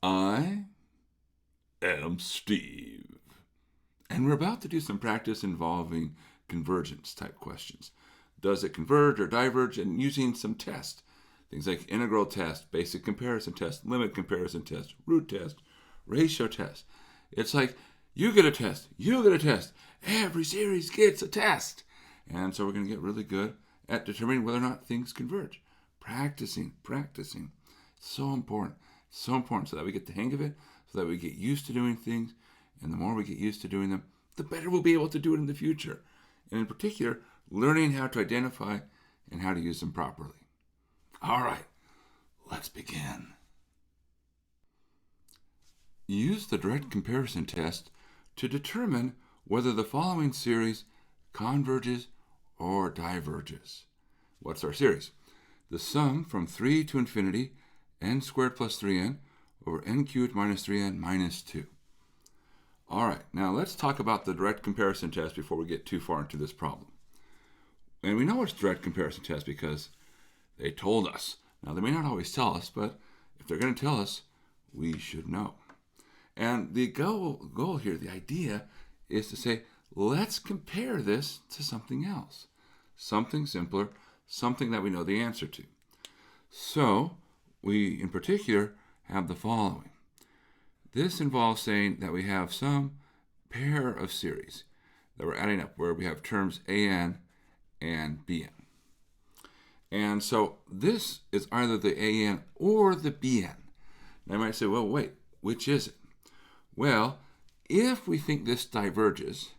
I am Steve. And we're about to do some practice involving convergence type questions. Does it converge or diverge? And using some tests. Things like integral test, basic comparison test, limit comparison test, root test, ratio test. It's like you get a test, you get a test. Every series gets a test. And so we're going to get really good at determining whether or not things converge. Practicing. It's so important. It's so important so that we get the hang of it, so that we get used to doing things. And the more we get used to doing them, the better we'll be able to do it in the future. And in particular, learning how to identify and how to use them properly. All right, let's begin. Use the direct comparison test to determine whether the following series converges or diverges. What's our series? The sum from 3 to infinity, n squared plus 3n over n cubed minus 3n minus 2. All right, now let's talk about the direct comparison test before we get too far into this problem. And we know it's direct comparison test because they told us. Now, they may not always tell us, but if they're going to tell us, we should know. And the goal here, the idea, is to say, let's compare this to something else. Something simpler, something that we know the answer to. So, we, in particular, have the following. This involves saying that we have some pair of series that we're adding up, where we have terms an and bn. And so this is either the an or the bn. Now you might say, well, wait, which is it? Well, if we think this diverges,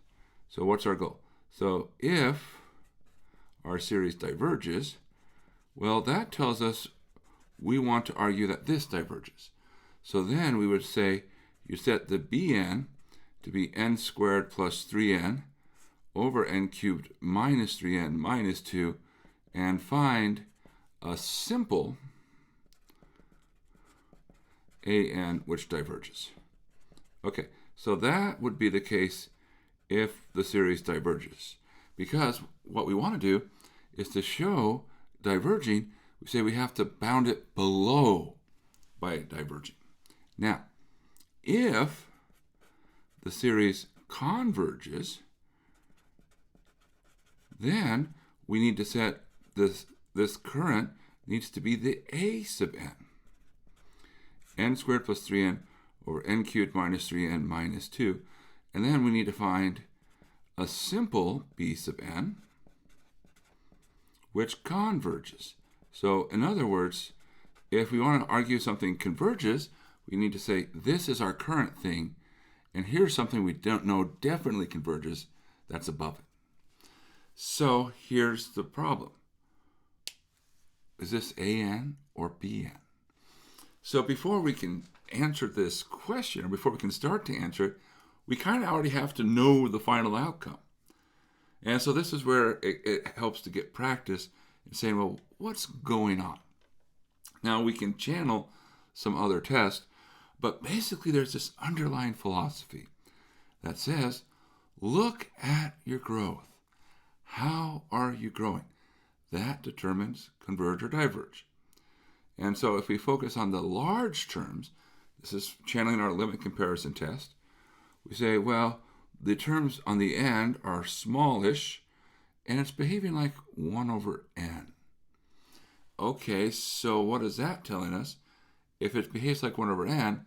so what's our goal? So if our series diverges, well, that tells us we want to argue that this diverges. So then we would say you set the bn to be n squared plus 3n over n cubed minus 3n minus 2, and find a simple an which diverges. Okay, so that would be the case if the series diverges. Because what we want to do is to show diverging, we say we have to bound it below by diverging. Now, if the series converges, then we need to set this current needs to be the a sub n squared plus 3n over n cubed minus 3n minus 2. And then we need to find a simple b sub n which converges. So in other words, if we want to argue something converges, we need to say this is our current thing, and here's something we don't know definitely converges that's above it. So here's the problem. Is this an or bn? So before we can answer this question, or before we can start to answer it, we kind of already have to know the final outcome. And so this is where it helps to get practice in saying, well, what's going on? Now we can channel some other tests, but basically there's this underlying philosophy that says, look at your growth. How are you growing? That determines converge or diverge. And so if we focus on the large terms, this is channeling our limit comparison test, we say, well, the terms on the end are smallish, and it's behaving like 1 over n. Okay, so what is that telling us? If it behaves like 1 over n,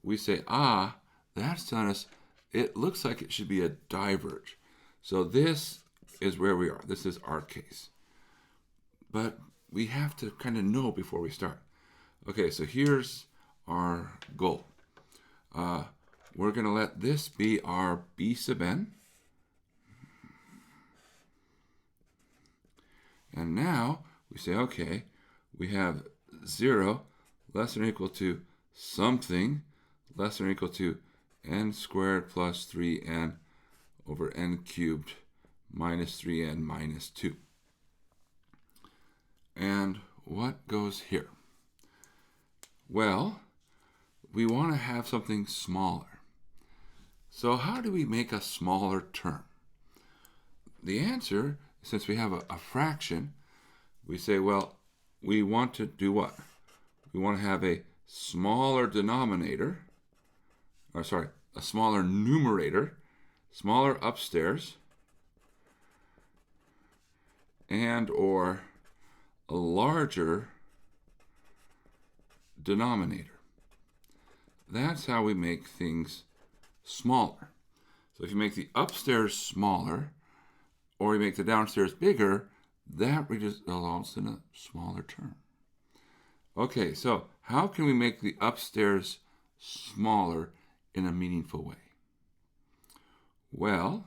we say, that's telling us it looks like it should be a diverge. So this is where we are. This is our case. But we have to kind of know before we start. Okay, so here's our goal. We're going to let this be our b sub n. And now we say, okay, we have 0 less than or equal to something less than or equal to n squared plus 3n over n cubed minus 3n minus 2. And what goes here? Well, we want to have something smaller. So how do we make a smaller term? The answer, since we have a fraction, we say, well, we want to do what? We want to have a smaller denominator, or sorry, a smaller numerator, smaller upstairs, and or a larger denominator. That's how we make things smaller. So if you make the upstairs smaller, or you make the downstairs bigger, that results in a smaller term. Okay, so how can we make the upstairs smaller in a meaningful way? Well,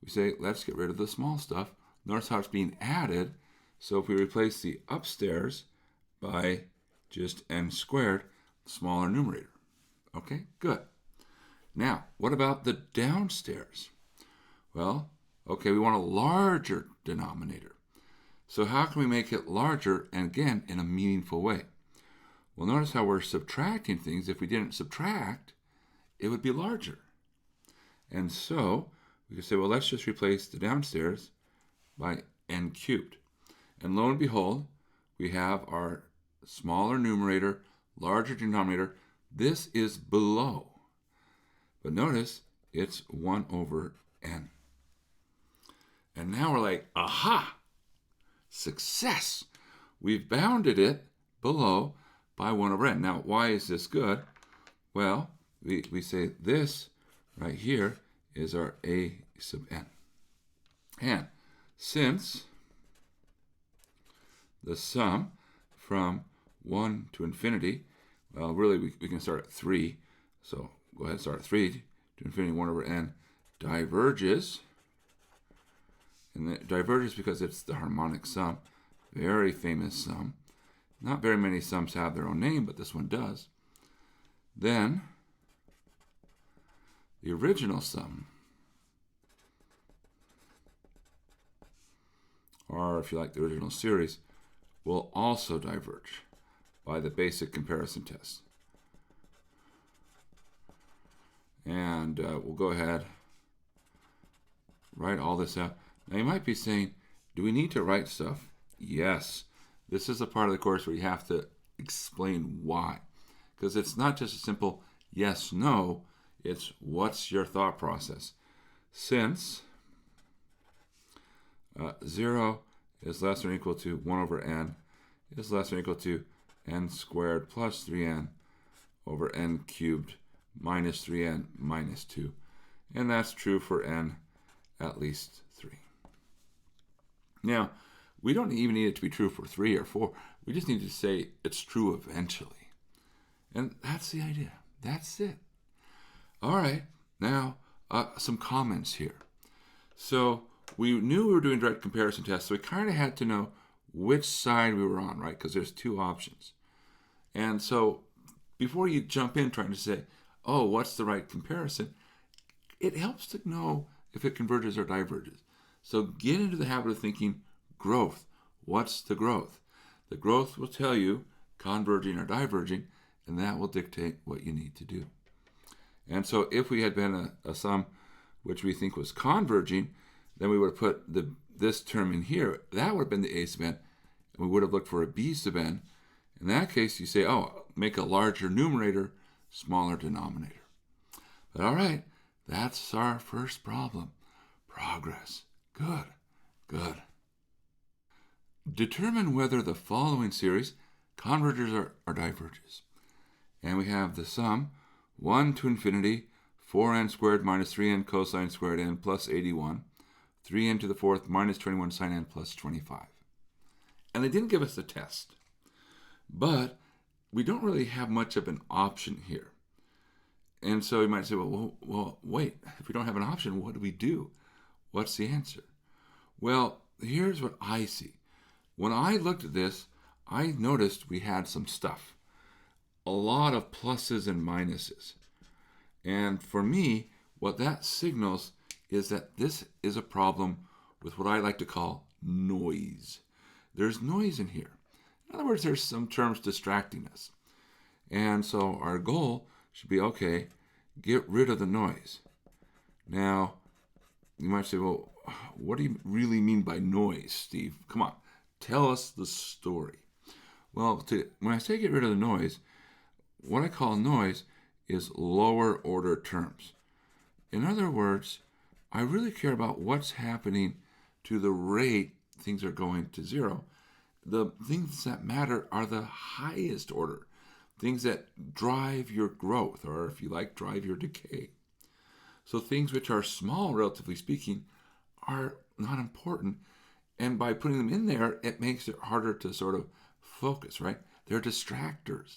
we say, let's get rid of the small stuff. Notice how it's being added. So if we replace the upstairs by just n squared, smaller numerator. Okay, good. Now, what about the downstairs? Well, okay, we want a larger denominator. So how can we make it larger, and again, in a meaningful way? Well, notice how we're subtracting things. If we didn't subtract, it would be larger. And so we could say, well, let's just replace the downstairs by n cubed. And lo and behold, we have our smaller numerator, larger denominator. This is below. But notice it's 1 over n. And now we're like, aha! Success! We've bounded it below by 1 over n. Now, why is this good? Well, we say this right here is our a sub n. And since the sum from 1 to infinity, well, really, we can start at 3. So go ahead and start at 3 to infinity, 1 over n diverges. And it diverges because it's the harmonic sum. Very famous sum. Not very many sums have their own name, but this one does. Then, the original sum, or if you like the original series, will also diverge by the basic comparison test. And we'll go ahead, write all this out. Now you might be saying, do we need to write stuff? Yes. This is a part of the course where you have to explain why. Because it's not just a simple yes, no, it's what's your thought process. Since 0 is less than or equal to 1 over n is less than or equal to n squared plus 3n over n cubed minus 3n minus 2. And that's true for n at least 3. Now, we don't even need it to be true for 3 or 4. We just need to say it's true eventually. And that's the idea. That's it. All right. Now, some comments here. So we knew we were doing direct comparison tests, so we kind of had to know which side we were on, right? Because there's two options. And so before you jump in trying to say, oh, what's the right comparison, it helps to know if it converges or diverges. So get into the habit of thinking growth. What's the growth? The growth will tell you converging or diverging, and that will dictate what you need to do. And so if we had been a sum which we think was converging, then we would have put this term in here. That would have been the a sub n. And we would have looked for a b sub n. In that case, you say, oh, make a larger numerator, smaller denominator. But all right, that's our first problem. Progress. Good. Good. Determine whether the following series converges or diverges. And we have the sum 1 to infinity, 4n squared minus 3n cosine squared n plus 81, 3n to the fourth minus 21 sine n plus 25. And they didn't give us a test. But we don't really have much of an option here. And so you might say, well, wait, if we don't have an option, what do we do? What's the answer? Well, here's what I see. When I looked at this, I noticed we had some stuff. A lot of pluses and minuses. And for me, what that signals is that this is a problem with what I like to call noise. There's noise in here. In other words, there's some terms distracting us. And so our goal should be, okay, get rid of the noise. Now, you might say, well, what do you really mean by noise, Steve? Come on, tell us the story. Well, when I say get rid of the noise, what I call noise is lower order terms. In other words, I really care about what's happening to the rate things are going to zero. The things that matter are the highest order, things that drive your growth, or if you like, drive your decay. So things which are small, relatively speaking, are not important. And by putting them in there, it makes it harder to sort of focus, right? They're distractors.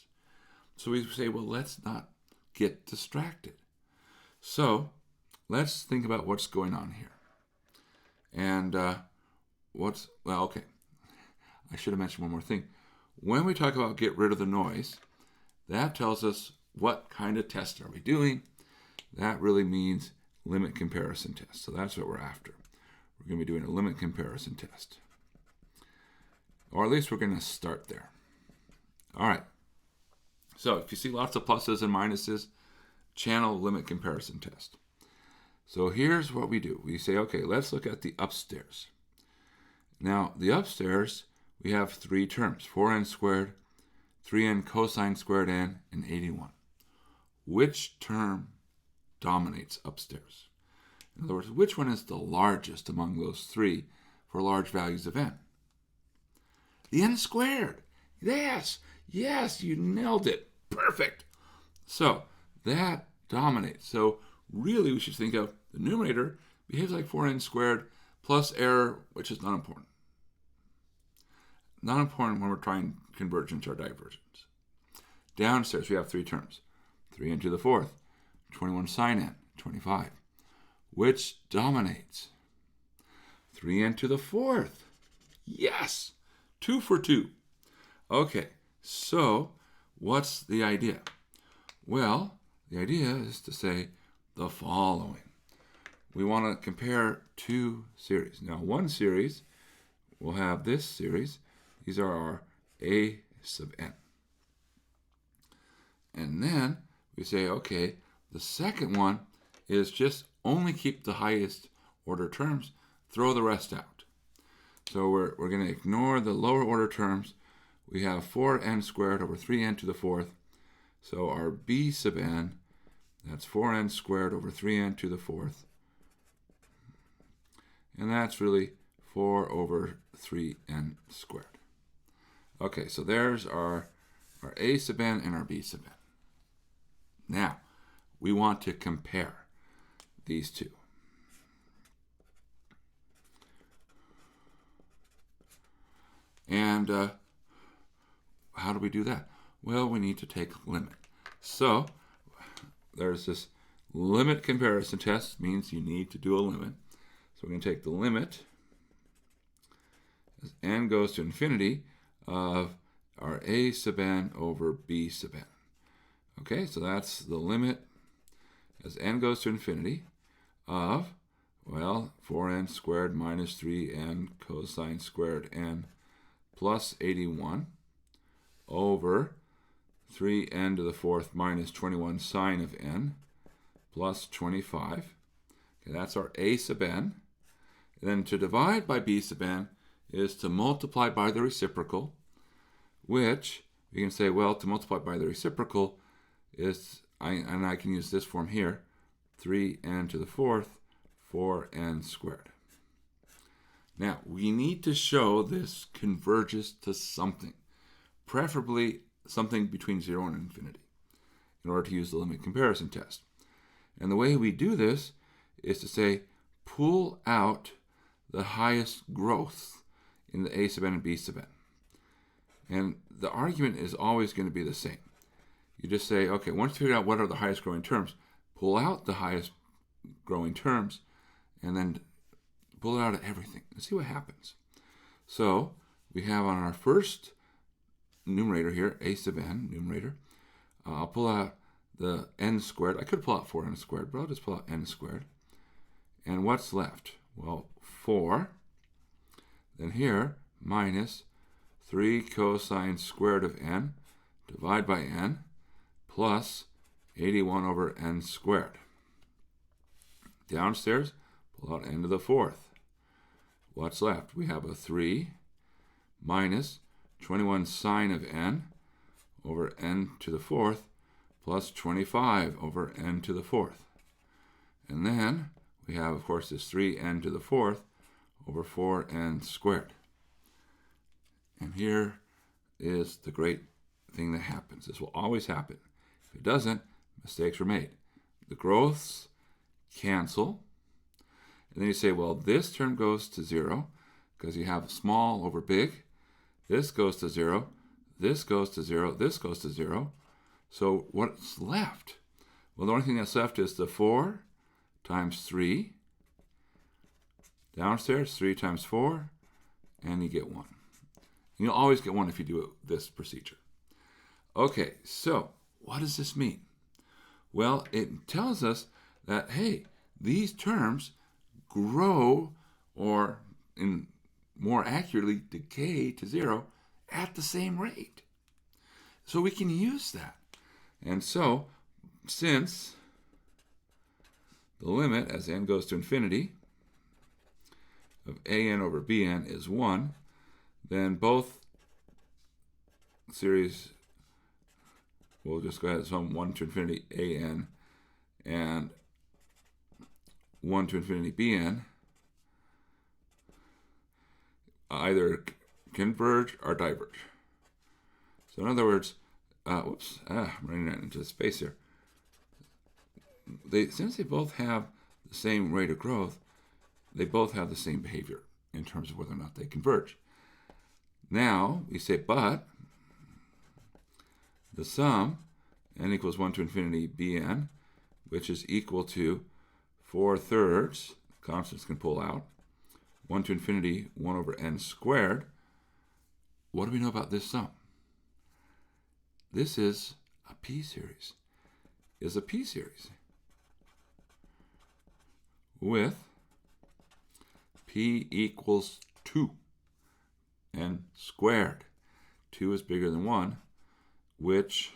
So we say, well, let's not get distracted. So let's think about what's going on here. And okay. I should have mentioned one more thing. When we talk about get rid of the noise, that tells us what kind of test are we doing. That really means limit comparison test. So that's what we're after. We're going to be doing a limit comparison test. Or at least we're going to start there. All right. So if you see lots of pluses and minuses, channel limit comparison test. So here's what we do. We say, okay, let's look at the upstairs. Now, the upstairs, we have three terms, 4n squared, 3n cosine squared n, and 81. Which term dominates upstairs? In other words, which one is the largest among those three for large values of n? The n squared. Yes, you nailed it. Perfect. So that dominates. So really we should think of the numerator behaves like 4n squared plus error, which is not important. Not important when we're trying convergence or divergence. Downstairs we have three terms. 3n to the fourth, 21 sine n, 25. Which dominates? 3n to the fourth. Yes, 2 for 2. Okay, so what's the idea? Well, the idea is to say the following. We want to compare two series. Now, one series will have this series. These are our a sub n. And then we say, okay, the second one is just only keep the highest order terms, throw the rest out. So we're going to ignore the lower order terms. We have 4n squared over 3n to the fourth. So our b sub n, that's 4n squared over 3n to the fourth. And that's really 4 over 3n squared. Okay, so there's our a sub n and our b sub n. Now, we want to compare these two. And how do we do that? Well, we need to take limit. So there's this limit comparison test, means you need to do a limit. So we're going to take the limit as n goes to infinity of our a sub n over b sub n. Okay, so that's the limit as n goes to infinity of, well, 4n squared minus 3n cosine squared n plus 81 over 3n to the fourth minus 21 sine of n plus 25. Okay, that's our a sub n. And then to divide by b sub n is to multiply by the reciprocal, which we can say, well, to multiply by the reciprocal is, and I can use this form here, 3n to the fourth, 4n squared. Now, we need to show this converges to something, preferably something between 0 and infinity, in order to use the limit comparison test. And the way we do this is to say, pull out the highest growth in the a sub n and b sub n. And the argument is always going to be the same. You just say, okay, once you figure out what are the highest growing terms, pull out the highest growing terms, and then pull it out of everything and see what happens. So we have on our first numerator here, a sub n, numerator, I'll pull out the n squared. I could pull out 4n squared, but I'll just pull out n squared. And what's left? Well, 4. Then here, minus 3 cosine squared of n, divide by n, plus 81 over n squared. Downstairs, pull out n to the fourth. What's left? We have a 3 minus 21 sine of n over n to the fourth plus 25 over n to the fourth. And then we have, of course, this 3n to the fourth over 4n squared. And here is the great thing that happens. This will always happen. If it doesn't, mistakes were made. The growths cancel. And then you say, well, this term goes to 0 because you have small over big. This goes to 0. This goes to 0. This goes to 0. So what's left? Well, the only thing that's left is the 4 times 3. Downstairs, 3 times 4, and you get 1. And you'll always get 1 if you do this procedure. Okay, so what does this mean? Well, it tells us that, hey, these terms grow, or more accurately, decay to 0 at the same rate. So we can use that. And so, since the limit as n goes to infinity of an over bn is 1, then both series, we'll just go ahead and sum 1 to infinity an and 1 to infinity bn either converge or diverge. So in other words, I'm running that into space here. Since they both have the same rate of growth, they both have the same behavior in terms of whether or not they converge. Now, we say, but the sum, n equals 1 to infinity bn, which is equal to 4/3, constants can pull out, 1 to infinity 1 over n squared. What do we know about this sum? This is a p-series. Is a p-series with p equals 2 n squared. 2 is bigger than 1, which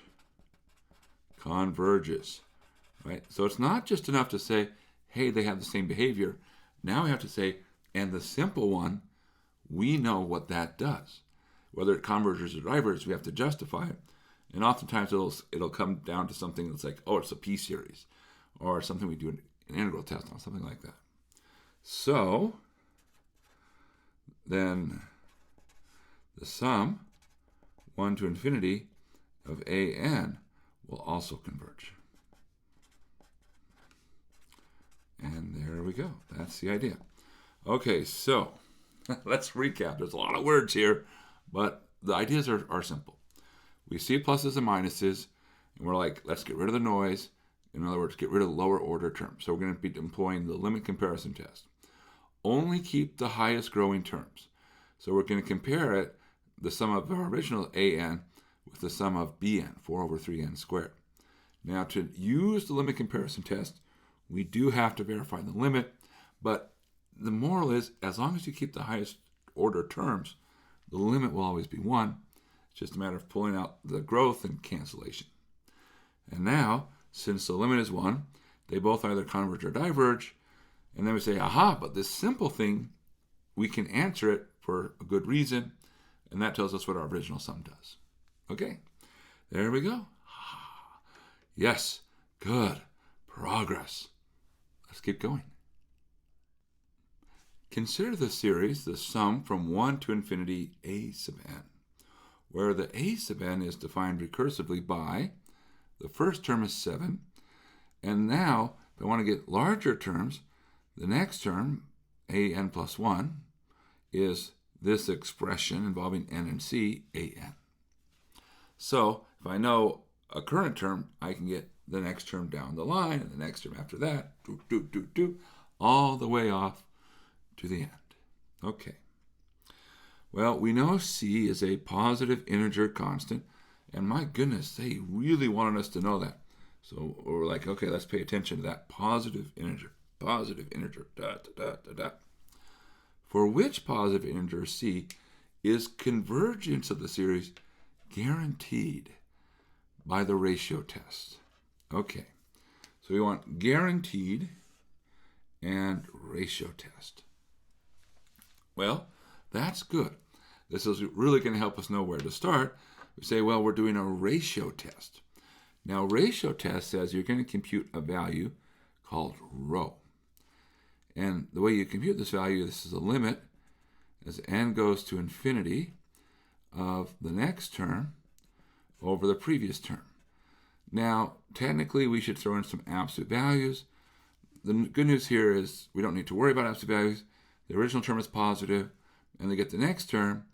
converges. Right? So it's not just enough to say, hey, they have the same behavior. Now we have to say, and the simple one, we know what that does. Whether it converges or diverges, we have to justify it. And oftentimes it'll come down to something that's like, oh, it's a p-series, or something we do an integral test on, something like that. So then the sum, 1 to infinity of an, will also converge. And there we go. That's the idea. Okay, so let's recap. There's a lot of words here, but the ideas are simple. We see pluses and minuses, and we're like, let's get rid of the noise. In other words, get rid of lower order terms. So we're going to be employing the limit comparison test. Only keep the highest growing terms. So we're going to compare it, the sum of our original an, with the sum of bn, 4 over 3n squared. Now, to use the limit comparison test, we do have to verify the limit, but the moral is, as long as you keep the highest order terms, the limit will always be 1. It's just a matter of pulling out the growth and cancellation. And now, since the limit is 1, they both either converge or diverge. And then we say, aha, but this simple thing, we can answer it for a good reason. And that tells us what our original sum does. Okay, there we go. Yes, good. Progress. Let's keep going. Consider the series the sum from 1 to infinity a sub n, where the a sub n is defined recursively by the first term is 7, and now if I want to get larger terms, the next term, an plus 1, is this expression involving n and c, an. So if I know a current term, I can get the next term down the line, and the next term after that, all the way off to the end. Okay. Well, we know c is a positive integer constant, and my goodness, they really wanted us to know that. So we're like, okay, let's pay attention to that positive integer, For which positive integer c is convergence of the series guaranteed by the ratio test. Okay, so we want guaranteed and ratio test. Well, that's good. This is really going to help us know where to start. We say, well, we're doing a ratio test. Now, ratio test says you're going to compute a value called rho. And the way you compute this value, this is a limit as n goes to infinity of the next term over the previous term. Now, technically, we should throw in some absolute values. The good news here is we don't need to worry about absolute values. The original term is positive, and to get the next term,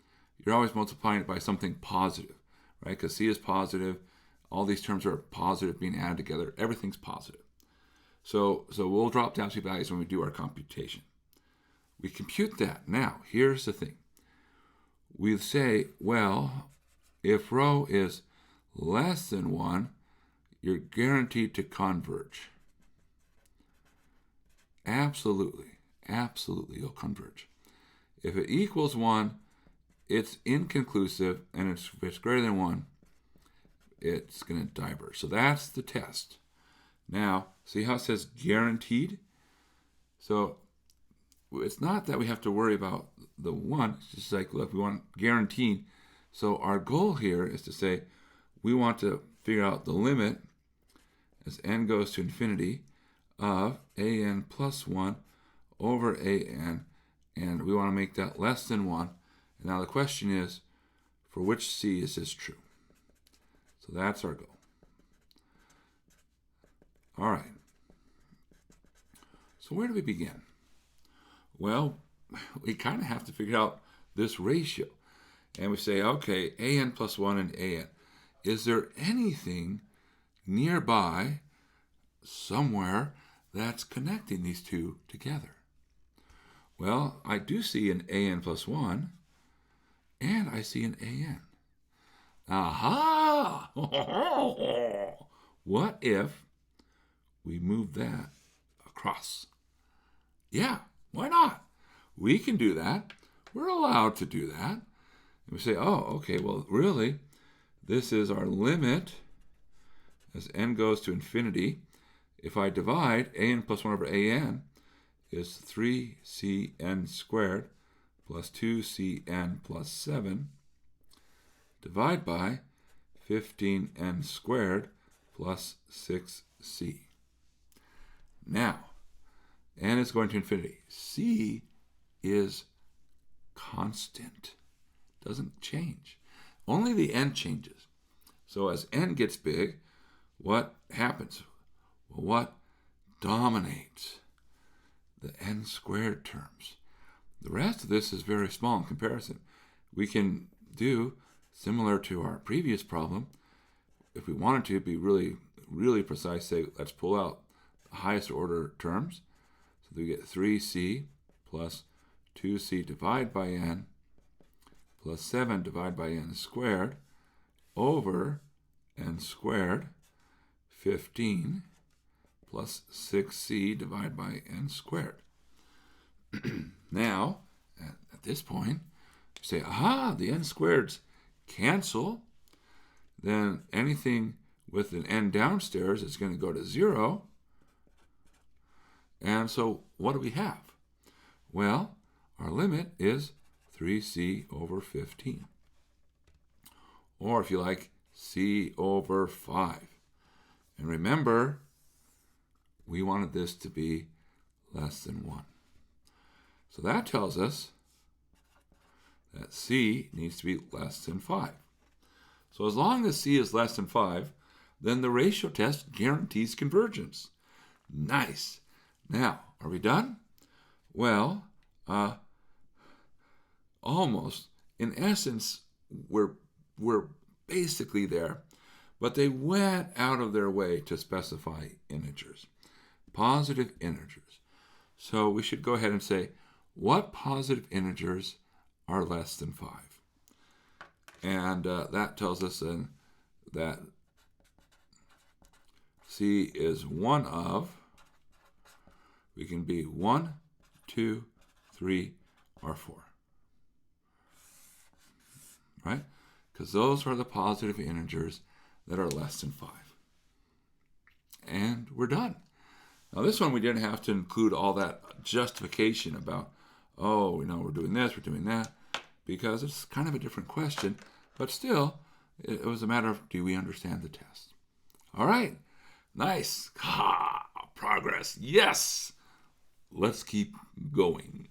you're always multiplying it by something positive, right? Because c is positive. All these terms are positive being added together. Everything's positive. So we'll drop the absolute values when we do our computation. We compute that. Now, here's the thing. We say, well, if rho is less than 1, you're guaranteed to converge. Absolutely you'll converge. If it equals 1, it's inconclusive, and if it's greater than 1, it's going to diverge. So that's the test. Now, see how it says guaranteed? So it's not that we have to worry about the 1. It's just like, look, we want guaranteed. So our goal here is to say we want to figure out the limit as n goes to infinity of an plus 1 over an, and we want to make that less than 1. And now the question is, for which c is this true? So that's our goal. All right. So where do we begin? Well, we kind of have to figure out this ratio. And we say, okay, an plus 1 and an. Is there anything nearby somewhere that's connecting these two together? Well, I do see an an plus 1, and I see an an. Aha! What if we move that across? Yeah, why not? We can do that. We're allowed to do that. And we say, oh, okay, well, really, this is our limit as n goes to infinity. If I divide, an plus 1 over an is 3cn squared plus 2cn plus 7, divide by 15n squared plus 6c. Now, n is going to infinity. C is constant. Doesn't change. Only the n changes. So as n gets big, what happens? Well, what dominates? The n squared terms. The rest of this is very small in comparison. We can do similar to our previous problem. If we wanted to be really precise, say, let's pull out the highest order terms. So we get 3c plus 2c divided by n plus 7 divided by n squared over n squared 15 plus 6c divided by n squared. Now, at this point, you say, aha, the n squareds cancel. Then anything with an n downstairs is going to go to 0. And so what do we have? Well, our limit is 3c over 15. Or if you like, c over 5. And remember, we wanted this to be less than 1. So that tells us that c needs to be less than 5. So as long as c is less than 5, then the ratio test guarantees convergence. Nice. Now, are we done? Well, almost. In essence, we're basically there, but they went out of their way to specify integers, positive integers. So we should go ahead and say, what positive integers are less than 5? And that tells us then that c is one of, we can be 1, 2, 3, or 4. Right? Because those are the positive integers that are less than 5. And we're done. Now this one we didn't have to include all that justification about, oh, we're doing this, we're doing that, because it's kind of a different question. But still, it was a matter of, do we understand the test? All right. Nice. Progress. Yes. Let's keep going.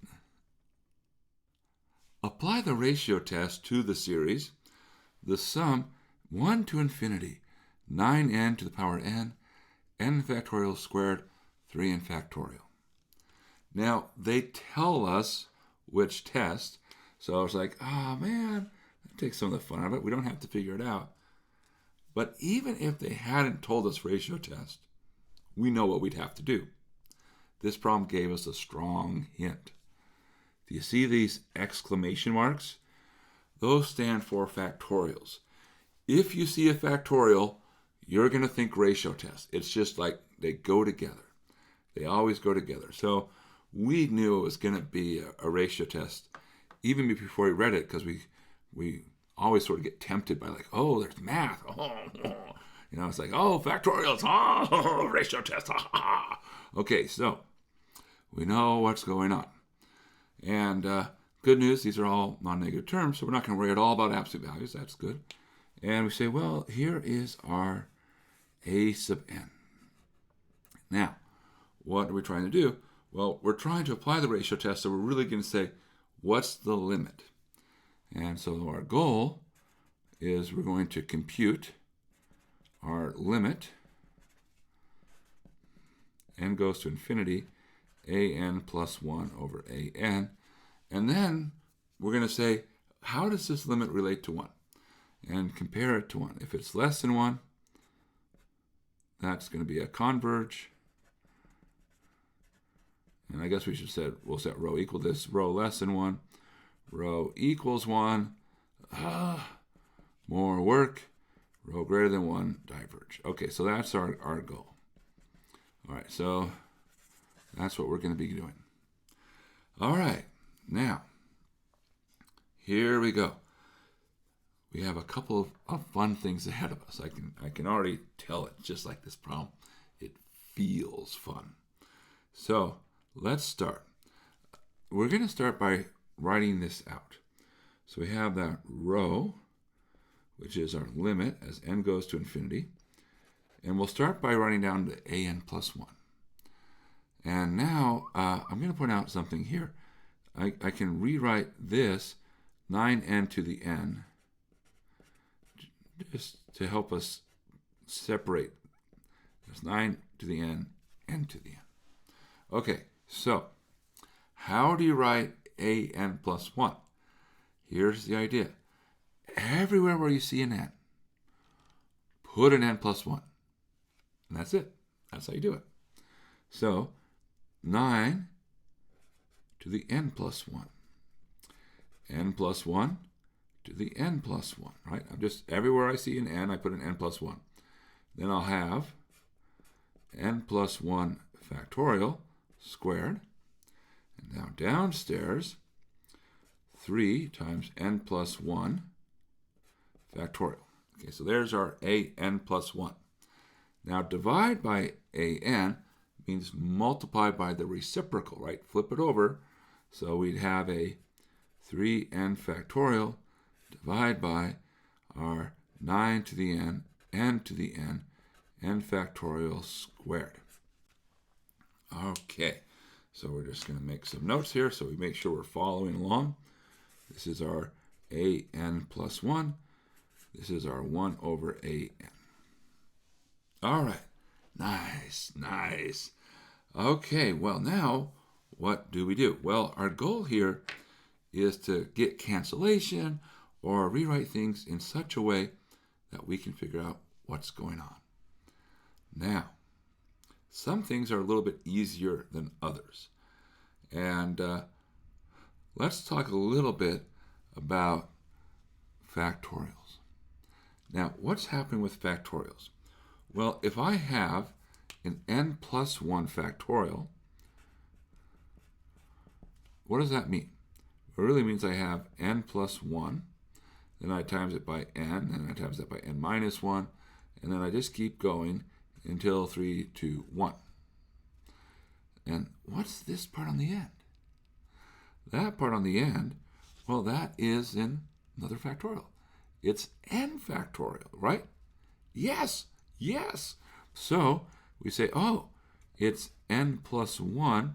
Apply the ratio test to the series. The sum 1 to infinity, 9n to the power n factorial squared, 3n factorial. Now, they tell us which test, so I was like, oh man, that takes some of the fun out of it. We don't have to figure it out. But even if they hadn't told us ratio test, we know what we'd have to do. This problem gave us a strong hint. Do you see these exclamation marks? Those stand for factorials. If you see a factorial, you're going to think ratio test. It's just like they go together. They always go together. So we knew it was going to be a ratio test even before we read it, because we always sort of get tempted by like, oh, there's math. You know, it's like, oh, factorials. Oh, ratio test. Okay, so we know what's going on. And good news, these are all non-negative terms, so we're not going to worry at all about absolute values. That's good. And we say, well, here is our a sub n. Now, what are we trying to do? Well, we're trying to apply the ratio test, so we're really going to say, what's the limit? And so our goal is we're going to compute our limit, n goes to infinity, an plus 1 over an. And then we're going to say, how does this limit relate to 1? And compare it to 1. If it's less than 1, that's going to be a converge. And I guess we should say, we'll set rho equal this, rho less than 1, rho equals 1, more work, rho greater than 1, diverge. Okay, so that's our goal. All right, so that's what we're going to be doing. All right, now, here we go. We have a couple of fun things ahead of us. I can already tell it, just like this problem. It feels fun. So let's start. We're going to start by writing this out. So we have that rho, which is our limit as n goes to infinity. And we'll start by writing down the an plus 1. And now I'm going to point out something here. I can rewrite this 9n to the n just to help us separate. There's 9 to the n to the n. Okay, so how do you write an plus 1? Here's the idea. Everywhere where you see an n, put an n plus 1. And that's it. That's how you do it. So 9 to the n plus 1. N plus 1 to the n plus 1, right? I'm just, everywhere I see an n, I put an n plus 1. Then I'll have n plus 1 factorial squared. And now downstairs, 3 times n plus 1 factorial. Okay, so there's our an plus 1. Now divide by an means multiply by the reciprocal, right? Flip it over. So we'd have a 3n factorial divide by our 9 to the n to the n factorial squared. Okay, so we're just going to make some notes here so we make sure we're following along. This is our an plus 1. This is our 1 over an. All right, nice, nice. Okay, well now, what do we do? Well, our goal here is to get cancellation or rewrite things in such a way that we can figure out what's going on. Now, some things are a little bit easier than others. And let's talk a little bit about factorials. Now, what's happening with factorials? Well, if I have an n plus 1 factorial, what does that mean? It really means I have n plus 1, then I times it by n, and I times that by n minus 1, and then I just keep going until 3, 2, 1. And what's this part on the end? That part on the end, well, that is in another factorial. It's n factorial, right? Yes, Yes. So we say, oh, it's n plus 1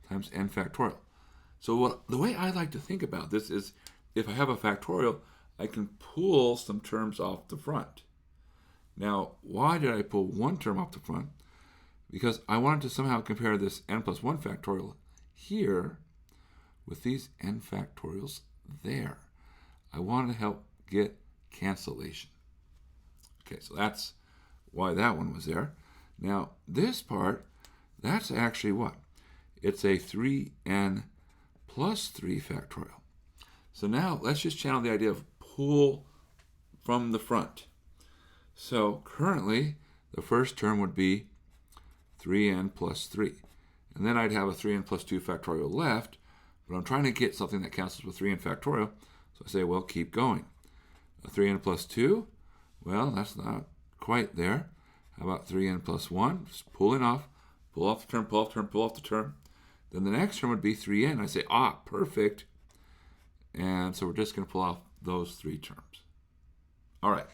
times n factorial. So the way I like to think about this is if I have a factorial, I can pull some terms off the front. Now, why did I pull one term off the front? Because I wanted to somehow compare this n plus 1 factorial here with these n factorials there. I wanted to help get cancellation. Okay, so that's why that one was there. Now, this part, that's actually what? It's a 3n plus 3 factorial. So now let's just channel the idea of pull from the front. So currently, the first term would be 3n plus 3. And then I'd have a 3n plus 2 factorial left, but I'm trying to get something that cancels with 3n factorial. So I say, well, keep going. A 3n plus 2, well, that's not quite there. How about 3n plus 1? Just pulling off. Pull off the term, pull off the term, pull off the term. Then the next term would be 3n. I say, perfect. And so we're just going to pull off those 3 terms. All right.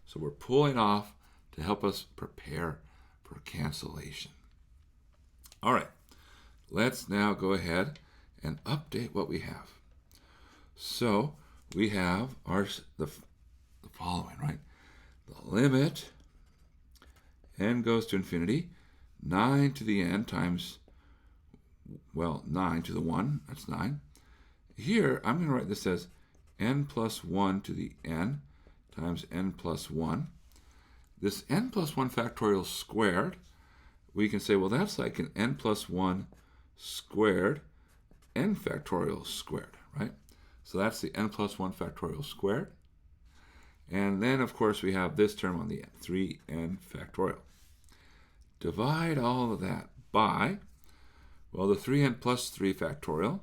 So we're pulling off to help us prepare for cancellation. All right. Let's now go ahead and update what we have. So we have the following, right? The limit n goes to infinity, 9 to the n times, 9 to the 1, that's 9. Here, I'm going to write this as n plus 1 to the n times n plus 1. This n plus 1 factorial squared, we can say, well, that's like an n plus 1 squared n factorial squared, right? So that's the n plus 1 factorial squared. And then, of course, we have this term on the end, 3n factorial. Divide all of that by, well, the 3n plus 3 factorial.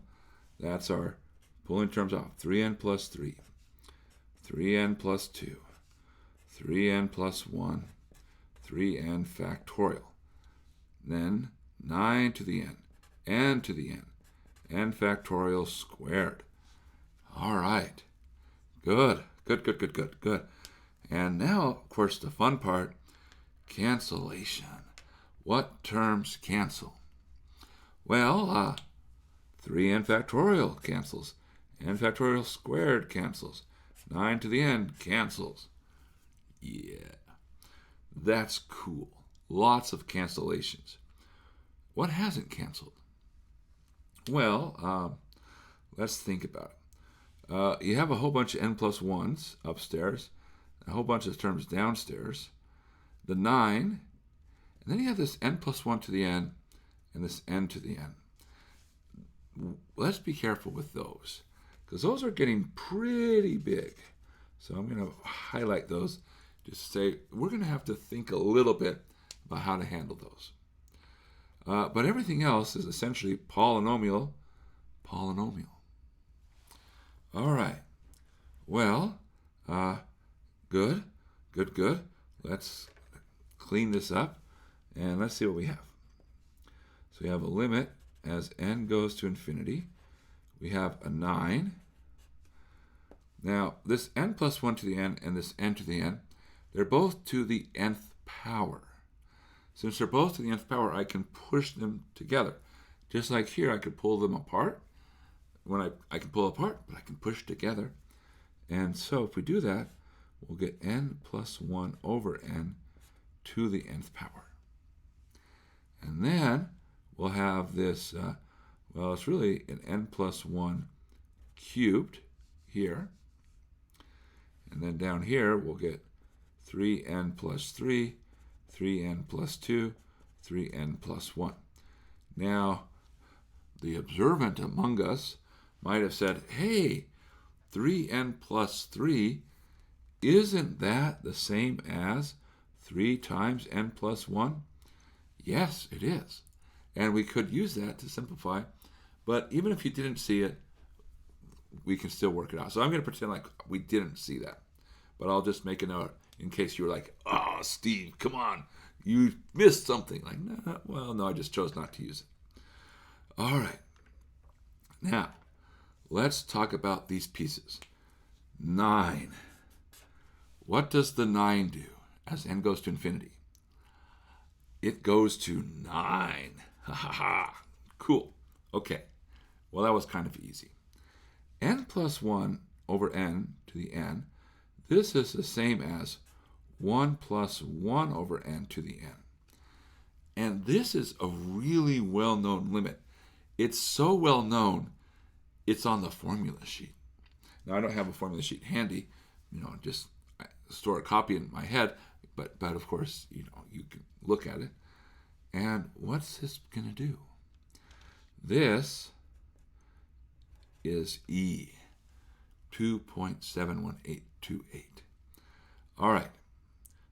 That's our pulling terms off. 3n plus 3, 3n plus 2, 3n plus 1, 3n factorial. Then 9 to the n to the n factorial squared. All right. Good. And now, of course, the fun part, cancellation. What terms cancel? Well, 3n factorial cancels. N factorial squared cancels. 9 to the n cancels. Yeah, that's cool. Lots of cancellations. What hasn't canceled? Well, let's think about it. You have a whole bunch of n plus 1s upstairs, a whole bunch of terms downstairs, the 9, and then you have this n plus 1 to the n and this n to the n. Let's be careful with those, because those are getting pretty big. So I'm going to highlight those just to say we're going to have to think a little bit about how to handle those. But everything else is essentially polynomial. All right. Well, good. Let's clean this up, and let's see what we have. So we have a limit as n goes to infinity. We have a 9. Now, this n plus 1 to the n and this n to the n, they're both to the nth power. Since they're both to the nth power, I can push them together. Just like here, I could pull them apart. When I can pull apart, but I can push together. And so if we do that, we'll get n plus 1 over n to the nth power. And then we'll have this, it's really an n plus 1 cubed here. And then down here, we'll get 3n plus 3, 3n plus 2, 3n plus 1. Now, the observant among us might have said, hey, 3n plus 3, isn't that the same as 3 times n plus 1? Yes, it is. And we could use that to simplify. But even if you didn't see it, we can still work it out. So I'm going to pretend like we didn't see that. But I'll just make a note in case you were like, Steve, come on, you missed something. Like, no, I just chose not to use it. All right. Now, let's talk about these pieces. 9. What does the 9 do as n goes to infinity? it goes to 9. Ha ha ha. Cool. Okay. Well, that was kind of easy. N plus 1 over n to the n. This is the same as 1 plus 1 over n to the n. And this is a really well-known limit. It's so well-known, it's on the formula sheet. Now, I don't have a formula sheet handy, just store a copy in my head, but of course, you can look at it. And what's this going to do? This is E, 2.71828. All right,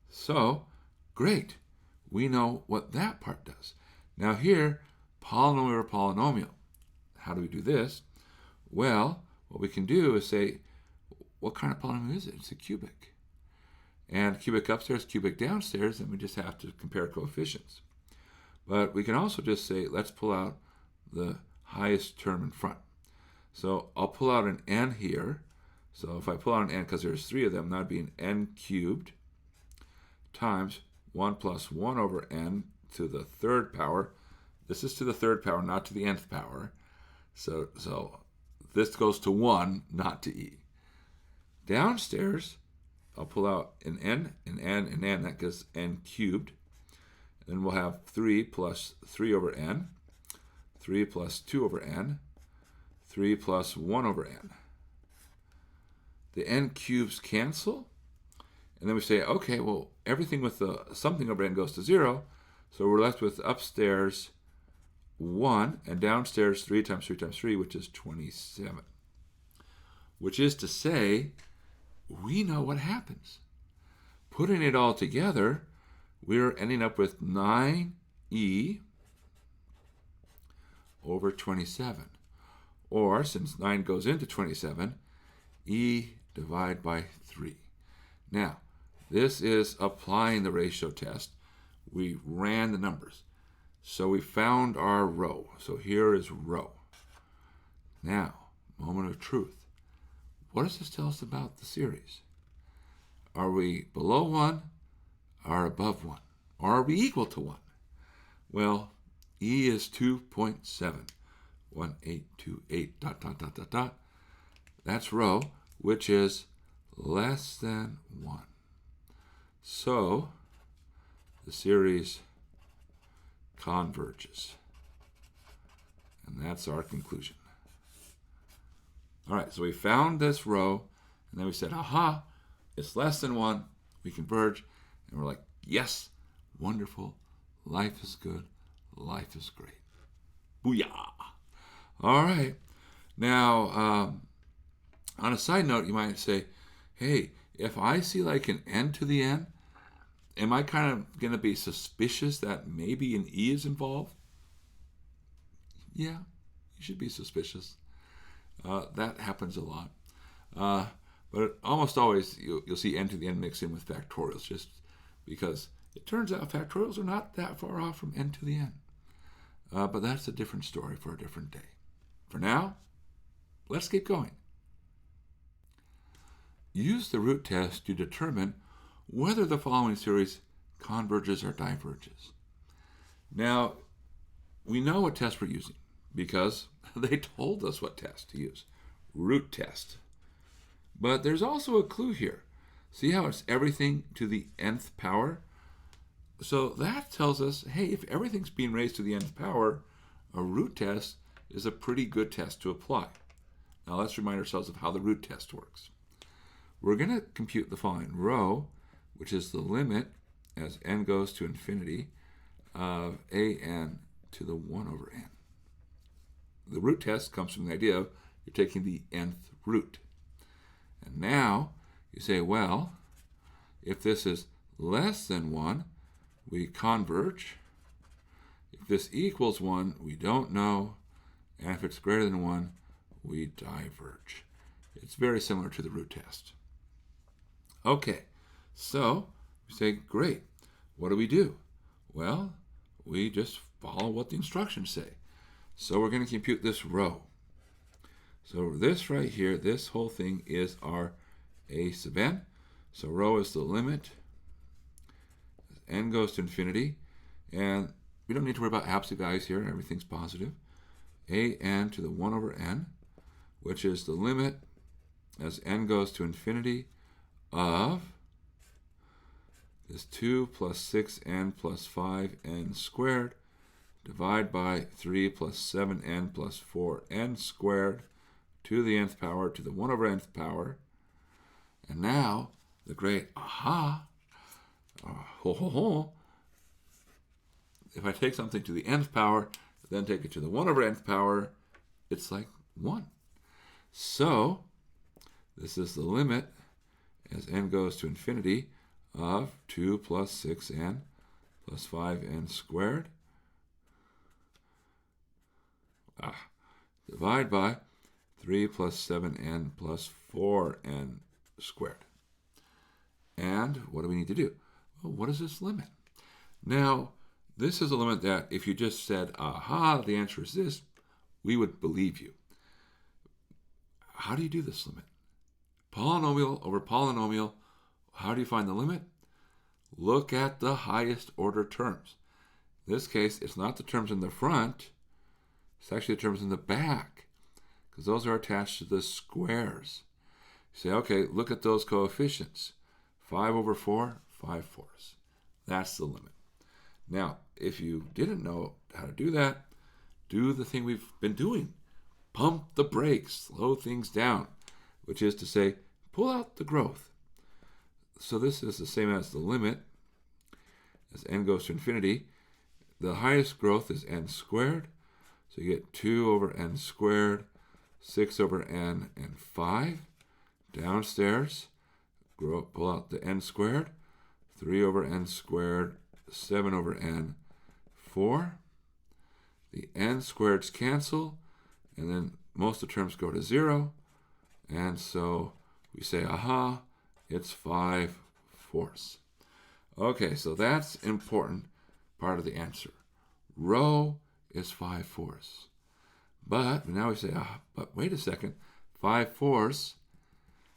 so great. We know what that part does. Now here, polynomial or polynomial. How do we do this? Well, what we can do is say, what kind of polynomial is it? It's a cubic. And cubic upstairs, cubic downstairs, and we just have to compare coefficients. But we can also just say, let's pull out the highest term in front. So I'll pull out an n here. So if I pull out an n, because there's 3 of them, that would be an n cubed times 1 plus 1 over n to the third power. This is to the third power, not to the nth power. So this goes to 1, not to e. Downstairs, I'll pull out an n, an n, an n. That gives n cubed. Then we'll have 3 plus 3 over n, 3 plus 2 over n, 3 plus 1 over n. The n cubes cancel. And then we say, okay, well, everything with the something over n goes to 0. So we're left with upstairs 1 and downstairs 3 times 3 times 3, which is 27. Which is to say, we know what happens. Putting it all together, we're ending up with 9e over 27. Or, since 9 goes into 27, e divided by 3. Now, this is applying the ratio test. We ran the numbers. So we found our row. So here is row. Now, moment of truth. What does this tell us about the series? Are we below 1 or above 1? Or are we equal to 1? Well, e is 2.71828 ... That's row, which is less than 1. So the series converges. And that's our conclusion. All right, so we found this row, and then we said, aha, it's less than 1. We converge, and we're like, yes, wonderful. Life is good. Life is great. Booyah. All right. Now, on a side note, you might say, hey, if I see like an n to the n, am I kind of going to be suspicious that maybe an e is involved? Yeah, you should be suspicious. That happens a lot. But almost always you'll see n to the n mixed in with factorials, just because it turns out factorials are not that far off from n to the n. But that's a different story for a different day. For now, let's keep going. Use the root test to determine whether the following series converges or diverges. Now, we know what test we're using because they told us what test to use. Root test. But there's also a clue here. See how it's everything to the nth power? So that tells us, hey, if everything's being raised to the nth power, a root test is a pretty good test to apply. Now let's remind ourselves of how the root test works. We're going to compute the following row, which is the limit as n goes to infinity of an to the 1 over n. The root test comes from the idea of you're taking the nth root. And now you say, well, if this is less than 1, we converge. If this equals 1, we don't know. And if it's greater than 1, we diverge. It's very similar to the root test. Okay, so we say, great. What do? Well, we just follow what the instructions say. So we're going to compute this row. So this right here, this whole thing is our a sub n. So row is the limit as n goes to infinity. And we don't need to worry about absolute values here. Everything's positive. an to the 1 over n, which is the limit as n goes to infinity of this 2 plus 6n plus 5n squared divided by 3 plus 7n plus 4n squared to the nth power to the 1 over nth power. And now the great aha, if I take something to the nth power, then take it to the 1 over nth power, it's like 1. So this is the limit as n goes to infinity of 2 plus 6n plus 5n squared divided by 3 plus 7n plus 4n squared. And what do we need to do? Well, what is this limit? Now, this is a limit that if you just said, aha, the answer is this, we would believe you. How do you do this limit? Polynomial over polynomial. How do you find the limit? Look at the highest order terms. In this case, it's not the terms in the front. It's actually the terms in the back, because those are attached to the squares. You say, okay, look at those coefficients. 5 over 4, 5/4. That's the limit. Now, if you didn't know how to do that, do the thing we've been doing. Pump the brakes, slow things down, which is to say, pull out the growth. So this is the same as the limit as n goes to infinity. The highest growth is n squared. So you get 2 over n squared, 6 over n, and 5. Downstairs, pull out the n squared, 3 over n squared, 7 over n, 4. The n squareds cancel, and then most of the terms go to 0. And so we say, aha, it's 5/4. Okay, so that's an important part of the answer. Rho is 5/4. But now we say, but wait a second, 5/4,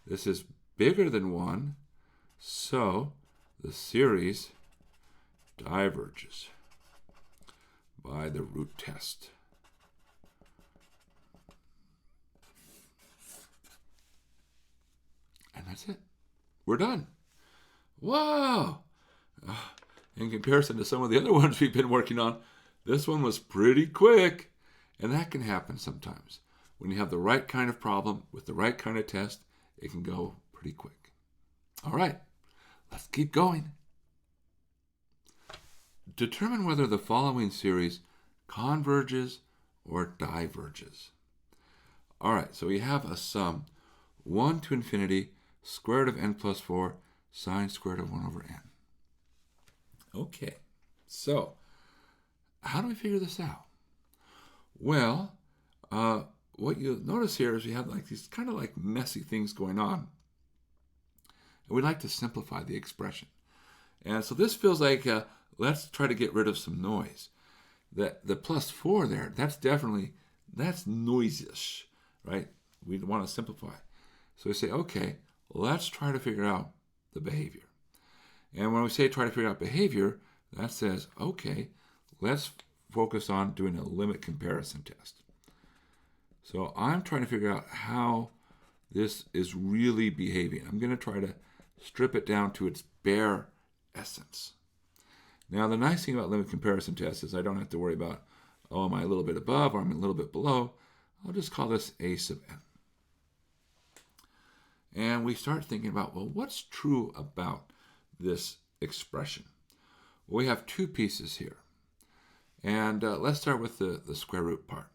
this is bigger than 1, so the series diverges by the root test. And that's it. We're done. Wow! In comparison to some of the other ones we've been working on, this one was pretty quick. And that can happen sometimes. When you have the right kind of problem with the right kind of test, it can go pretty quick. All right, let's keep going. Determine whether the following series converges or diverges. All right, so we have a sum, 1 to infinity, square root of n plus 4, sine squared of 1 over n. Okay, so how do we figure this out? Well, what you'll notice here is we have like these kind of like messy things going on. And we like to simplify the expression. And so this feels like, let's try to get rid of some noise. The plus 4 there, that's noisy-ish, right? We want to simplify. So we say, okay, let's try to figure out the behavior. And when we say try to figure out behavior, that says, okay, let's focus on doing a limit comparison test. So I'm trying to figure out how this is really behaving. I'm going to try to strip it down to its bare essence. Now, the nice thing about limit comparison tests is I don't have to worry about, oh, am I a little bit above or am I a little bit below? I'll just call this a sub n. And we start thinking about, well, what's true about this expression? Well, we have two pieces here. And let's start with the square root part.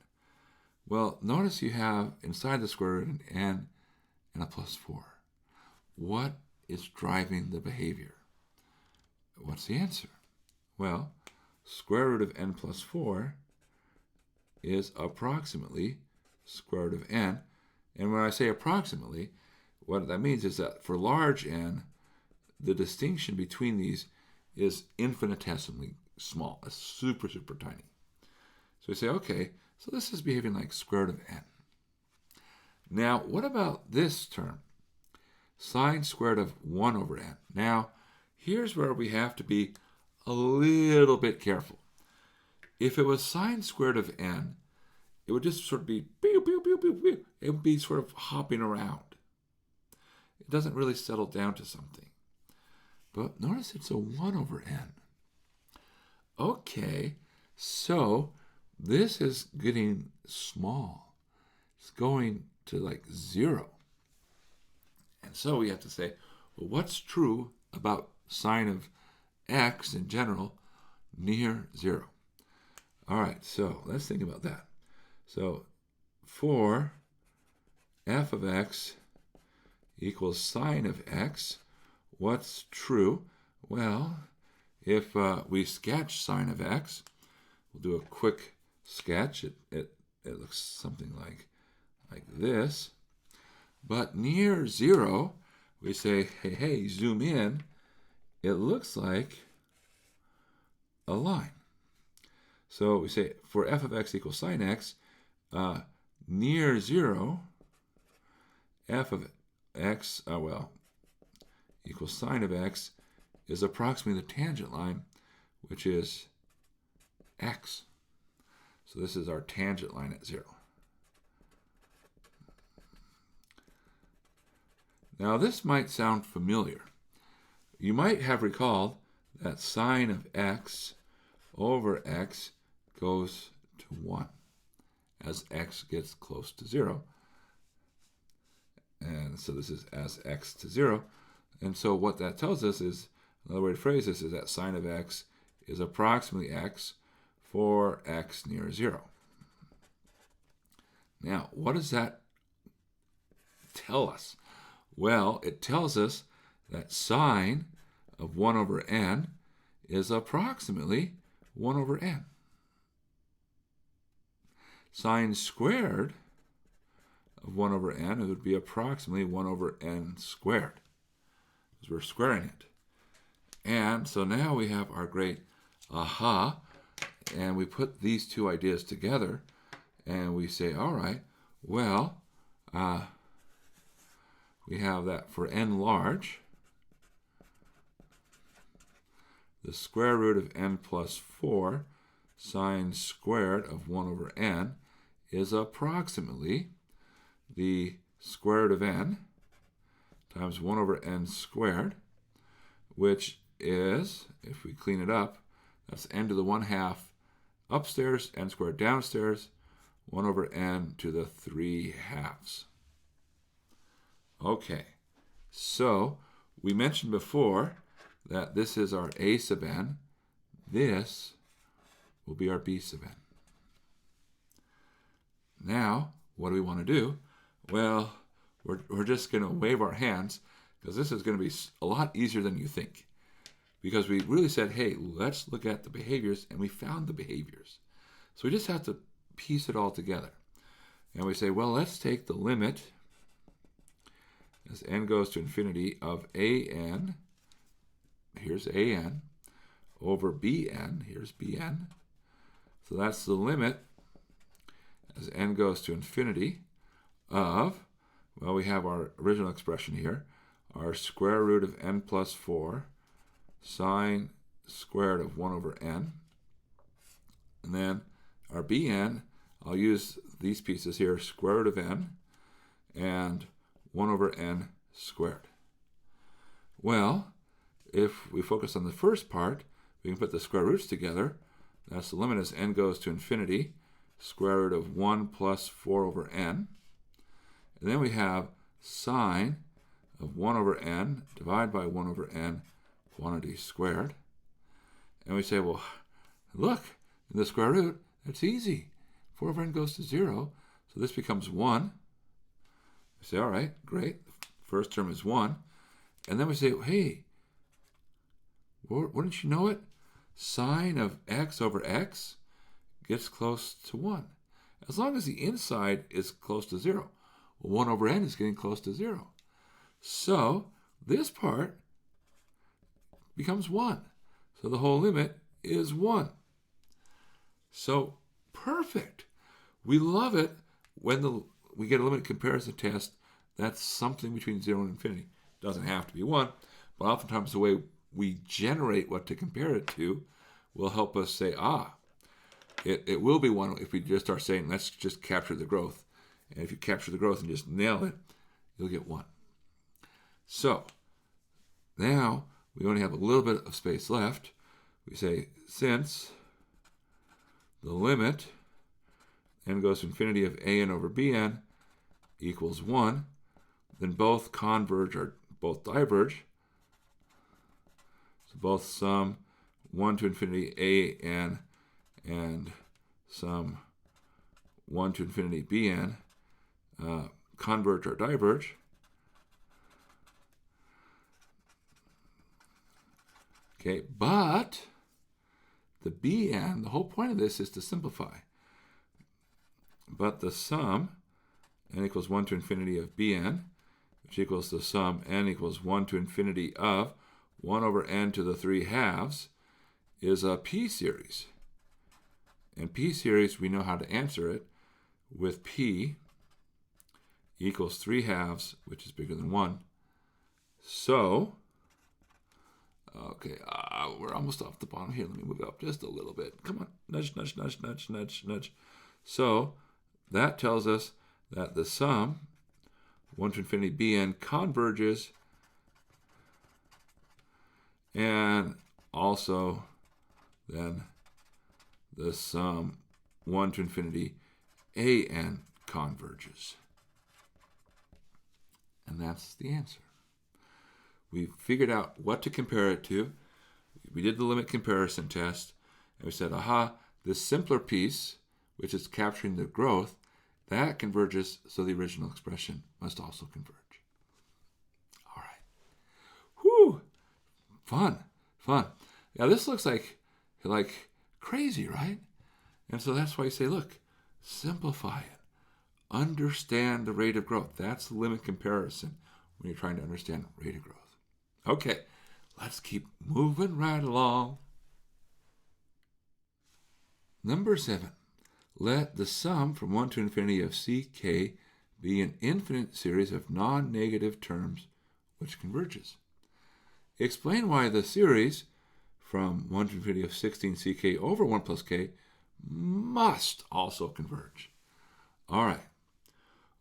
Well, notice you have inside the square root an n and a plus 4. What is driving the behavior? What's the answer? Well, square root of n plus 4 is approximately square root of n. And when I say approximately, what that means is that for large n, the distinction between these is infinitesimally small. It's super, super tiny. So we say, okay, so this is behaving like square root of n. Now, what about this term? Sine squared of 1 over n. Now, here's where we have to be a little bit careful. If it was sine squared of n, it would just sort of be pew, pew, pew, pew, pew. It would be sort of hopping around. It doesn't really settle down to something. But notice it's a 1 over n. Okay, so this is getting small. It's going to like 0. And so we have to say, well, what's true about sine of x in general near 0? All right, so let's think about that. So for f of x equals sine of x, what's true? Well, if we sketch sine of x, we'll do a quick sketch. It looks something like this. But near 0, we say, hey, zoom in. It looks like a line. So we say for f of x equals sine x, near 0, f of x, equals sine of x is approximately the tangent line, which is x. So this is our tangent line at 0. Now this might sound familiar. You might have recalled that sine of x over x goes to 1 as x gets close to 0. And so this is as x to 0. And so what that tells us is, another way to phrase this is that sine of x is approximately x for x near 0. Now, what does that tell us? Well, it tells us that sine of 1 over n is approximately 1 over n. Sine squared of 1 over n, it would be approximately 1 over n squared, because we're squaring it. And so now we have our great aha, and we put these two ideas together, and we say, all right, well, we have that for n large, the square root of n plus 4 sine squared of 1 over n is approximately the square root of n times 1 over n squared, which is, if we clean it up, that's n to the 1/2 upstairs, n squared downstairs, 1 over n to the 3/2. Okay, so we mentioned before that this is our a sub n. This will be our b sub n. Now, what do we want to do? Well, we're just going to wave our hands, because this is going to be a lot easier than you think. Because we really said, hey, let's look at the behaviors, and we found the behaviors. So we just have to piece it all together. And we say, well, let's take the limit as n goes to infinity of an, here's an, over bn, here's bn. So that's the limit as n goes to infinity of, well, we have our original expression here, our square root of n plus 4 sine squared of 1 over n. And then our bn, I'll use these pieces here, square root of n and 1 over n squared. Well, if we focus on the first part, we can put the square roots together. That's the limit as n goes to infinity, square root of 1 plus 4 over n. And then we have sine of 1 over n divided by 1 over n quantity squared. And we say, well, look, in the square root, that's easy. 4 over n goes to 0, so this becomes 1. We say, all right, great. First term is 1. And then we say, hey, wouldn't you know it? Sine of x over x gets close to 1. As long as the inside is close to 0. Well, 1 over n is getting close to 0. So this part becomes 1. So the whole limit is 1. So perfect. We love it when we get a limit comparison test that's something between 0 and infinity. It doesn't have to be 1, but oftentimes the way we generate what to compare it to will help us say, it will be 1 if we just start saying, let's just capture the growth. And if you capture the growth and just nail it, you'll get 1. So now we only have a little bit of space left. We say, since the limit n goes to infinity of an over bn equals 1, then both converge or both diverge. So both sum 1 to infinity an and sum 1 to infinity bn converge or diverge. Okay, but the bn, the whole point of this is to simplify. But the sum n equals 1 to infinity of bn, which equals the sum n equals 1 to infinity of 1 over n to the 3 halves, is a p-series. And p-series, we know how to answer it with p equals 3 halves, which is bigger than 1. So, okay, we're almost off the bottom here. Let me move it up just a little bit. Come on, nudge, nudge, nudge, nudge, nudge, nudge. So that tells us that the sum 1 to infinity bn converges, and also then the sum 1 to infinity an converges. And that's the answer. We figured out what to compare it to. We did the limit comparison test, and we said, this simpler piece, which is capturing the growth, that converges, so the original expression must also converge. All right. Whew. Fun. Now this looks like crazy, right? And so that's why you say, look, simplify it. Understand the rate of growth. That's the limit comparison when you're trying to understand rate of growth. Okay, let's keep moving right along. Number 7. Let the sum from 1 to infinity of ck be an infinite series of non-negative terms which converges. Explain why the series from 1 to infinity of 16 ck over 1 plus k must also converge. All right.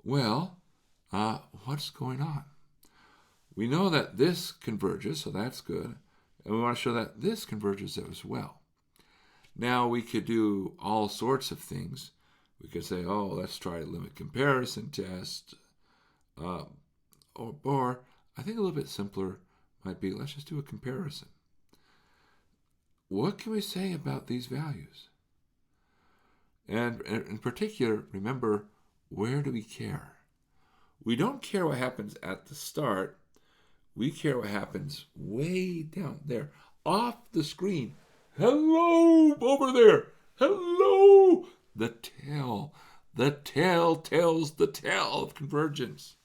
Well, what's going on? We know that this converges, so that's good. And we want to show that this converges as well. Now we could do all sorts of things. We could say, let's try a limit comparison test. Or I think a little bit simpler might be, let's just do a comparison. What can we say about these values? And in particular, remember, where do we care? We don't care what happens at the start. We care what happens way down there, off the screen. Hello, over there. Hello. The tail. The tail tells the tale of convergence.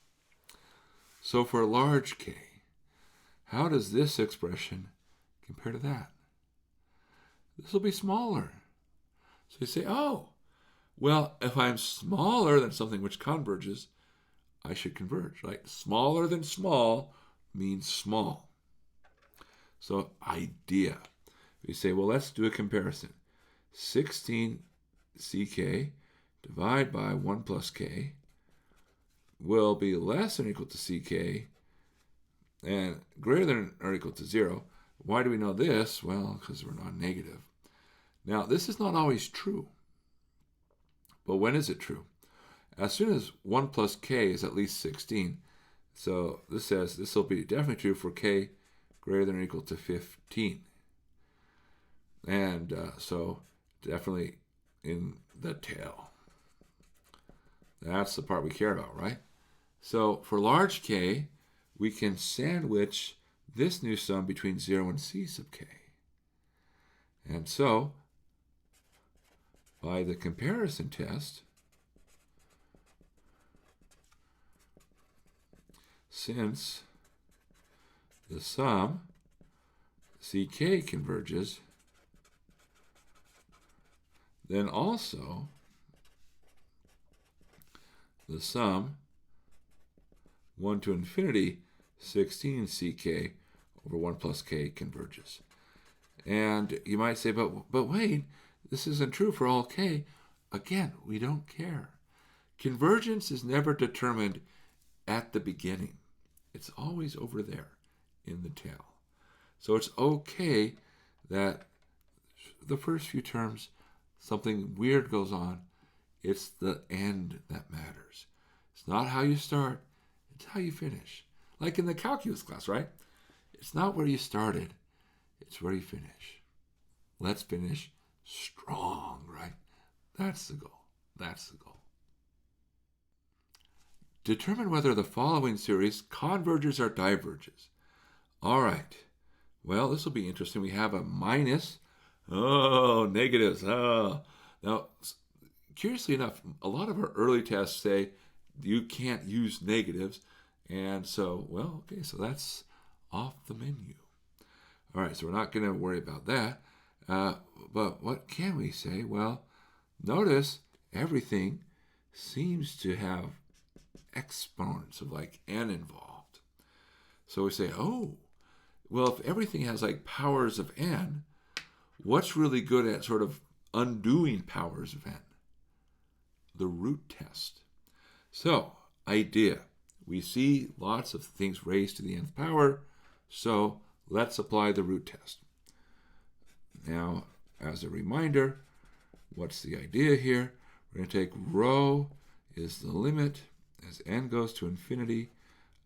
So for large K, how does this expression compare to that? This will be smaller. So you say, well, if I'm smaller than something which converges, I should converge, right? Smaller than small means small. So idea. We say, well, let's do a comparison. 16 ck divided by 1 plus k will be less than or equal to ck and greater than or equal to 0. Why do we know this? Well, because we're non-negative. Now, this is not always true. But when is it true? As soon as 1 plus k is at least 16. So this says this will be definitely true for k greater than or equal to 15. And so definitely in the tail. That's the part we care about, right? So for large K, we can sandwich this new sum between 0 and c sub k. And so, by the comparison test, since the sum ck converges, then also the sum 1 to infinity 16 ck over 1 plus k converges. And you might say, but wait, this isn't true for all k. Again, we don't care. Convergence is never determined at the beginning. It's always over there in the tail. So it's okay that the first few terms, something weird goes on. It's the end that matters. It's not how you start, it's how you finish. Like in the calculus class, right? It's not where you started, it's where you finish. Let's finish strong, right? That's the goal. That's the goal. Determine whether the following series converges or diverges. All right. Well, this will be interesting. We have a minus. Oh, negatives. Oh. Now, curiously enough, a lot of our early tests say you can't use negatives. And so, well, okay, so that's off the menu. All right, so we're not going to worry about that. But what can we say? Well, notice everything seems to have exponents of like n involved. So we say, oh, well, if everything has like powers of n, what's really good at sort of undoing powers of n? The root test. So, idea. We see lots of things raised to the nth power, so let's apply the root test. Now, as a reminder, what's the idea here? We're going to take rho is the limit as n goes to infinity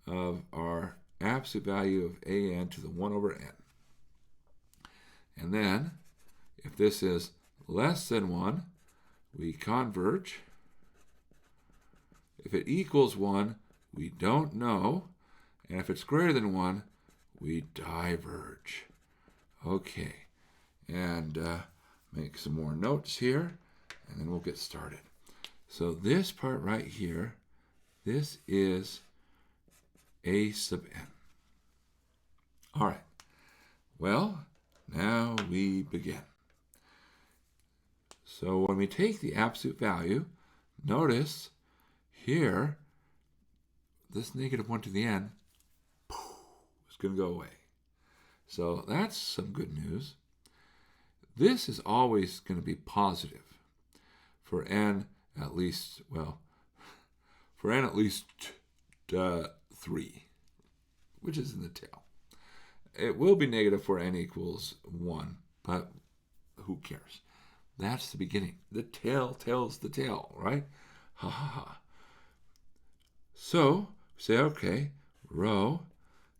of our absolute value of an to the 1 over n. And then, if this is less than 1, we converge. If it equals 1, we don't know. And if it's greater than 1, we diverge. Okay. And make some more notes here, and then we'll get started. So this part right here, this is a sub n. All right. Well, now we begin. So when we take the absolute value, notice here, this negative 1 to the n is going to go away. So that's some good news. This is always going to be positive for n at least, well, for n at least 3, which is in the tail. It will be negative for n equals 1, but who cares? That's the beginning. The tail tells the tale, right? Ha ha ha. So, say, okay, rho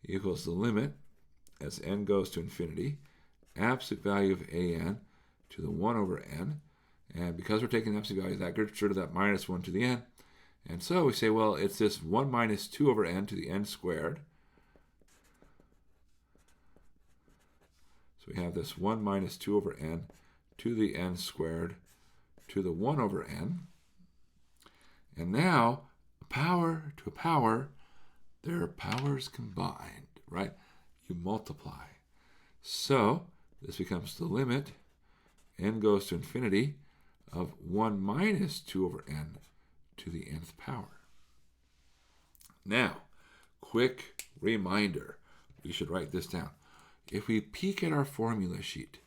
equals the limit as n goes to infinity, absolute value of an to the 1 over n. And because we're taking the absolute value, that gets rid of that minus 1 to the n. And so we say, well, it's this 1 minus 2 over n to the n squared. So we have this 1 minus 2 over n to the n squared to the 1 over n. And now, a power to a power, their powers combined, right? You multiply. So this becomes the limit, n goes to infinity, of 1 minus 2 over n to the nth power. Now, quick reminder. We should write this down. If we peek at our formula sheet,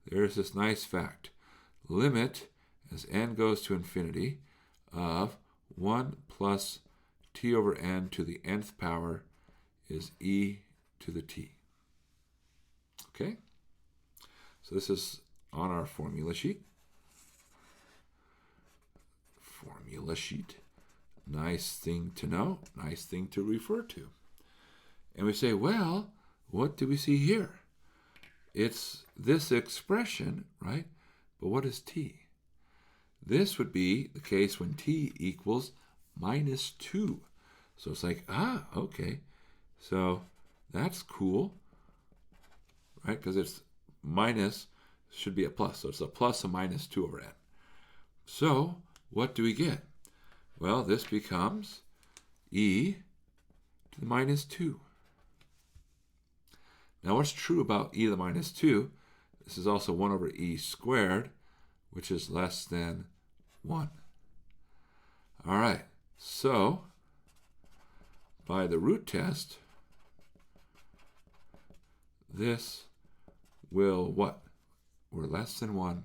there's this nice fact. Limit as n goes to infinity of 1 plus t over n to the nth power is e to the t. Okay? So this is on our formula sheet. Formula sheet. Nice thing to know. Nice thing to refer to. And we say, well, what do we see here? It's this expression, right? But what is t? This would be the case when t equals minus 2. So it's like, okay. So that's cool, right? Because it's minus, should be a plus. So it's a plus of minus 2 over n. So what do we get? Well, this becomes e to the minus 2. Now, what's true about e to the minus 2? This is also 1 over e squared, which is less than 1. All right, so by the root test, this will what? We're less than 1.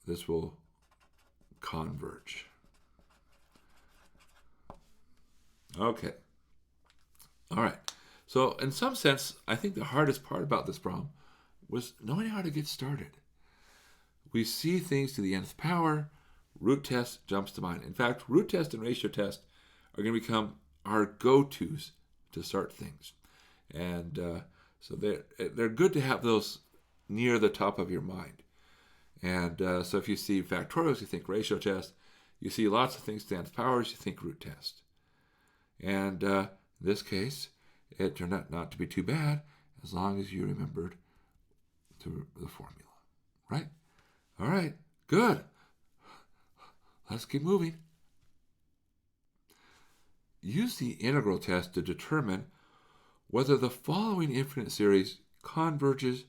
This will converge. Okay. All right. So in some sense, I think the hardest part about this problem was knowing how to get started. We see things to the nth power. Root test jumps to mind. In fact, root test and ratio test are going to become our go-tos to start things. And so they're good to have those near the top of your mind. And so if you see factorials, you think ratio test. You see lots of things to the nth powers, you think root test. And in this case, it turned out not to be too bad as long as you remembered the formula. Right? All right. Good. Let's keep moving. Use the integral test to determine whether the following infinite series converges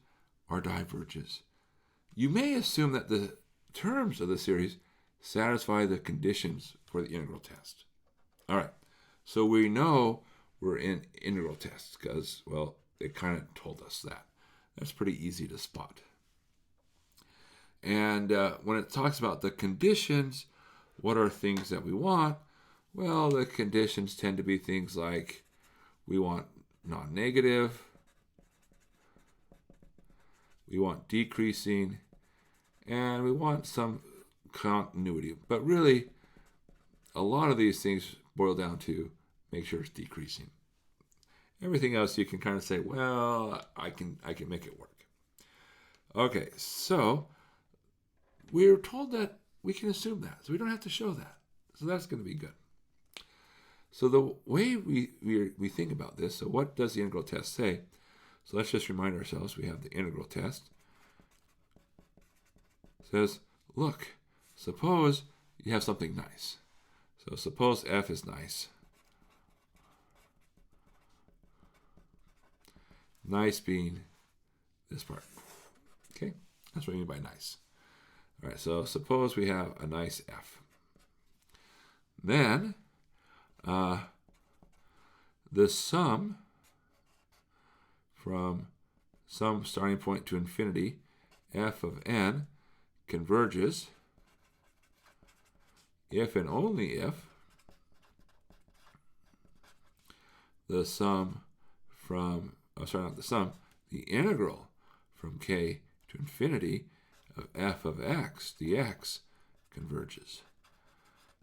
or diverges. You may assume that the terms of the series satisfy the conditions for the integral test. All right. So we know we're in integral tests because, well, it kind of told us that. That's pretty easy to spot. And when it talks about the conditions, what are things that we want? Well, the conditions tend to be things like we want non-negative, we want decreasing, and we want some continuity. But really, a lot of these things boil down to make sure it's decreasing. Everything else you can kind of say, well, I can make it work. Okay, so we're told that we can assume that, so we don't have to show that. So that's going to be good. So the way we think about this, so what does the integral test say? So let's just remind ourselves we have the integral test. It says, look, suppose you have something nice. So suppose f is nice. Nice being this part. Okay, that's what I mean by nice. All right, so suppose we have a nice f. Then the sum from some starting point to infinity, f of n, converges if and only if the sum from, the integral from k to infinity of f of x dx converges.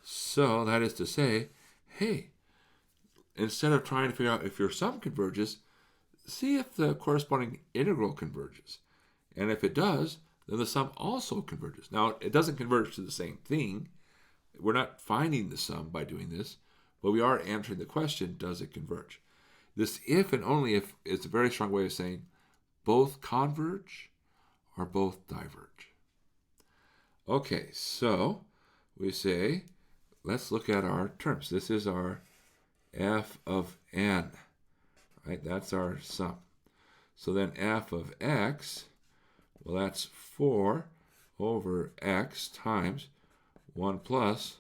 So that is to say, hey, instead of trying to figure out if your sum converges, see if the corresponding integral converges. And if it does, then the sum also converges. Now, it doesn't converge to the same thing. We're not finding the sum by doing this, but we are answering the question, does it converge? This if and only if is a very strong way of saying both converge or both diverge. Okay, so we say, let's look at our terms. This is our f of n, right? That's our sum. So then f of x, well, that's 4 over x times 1 plus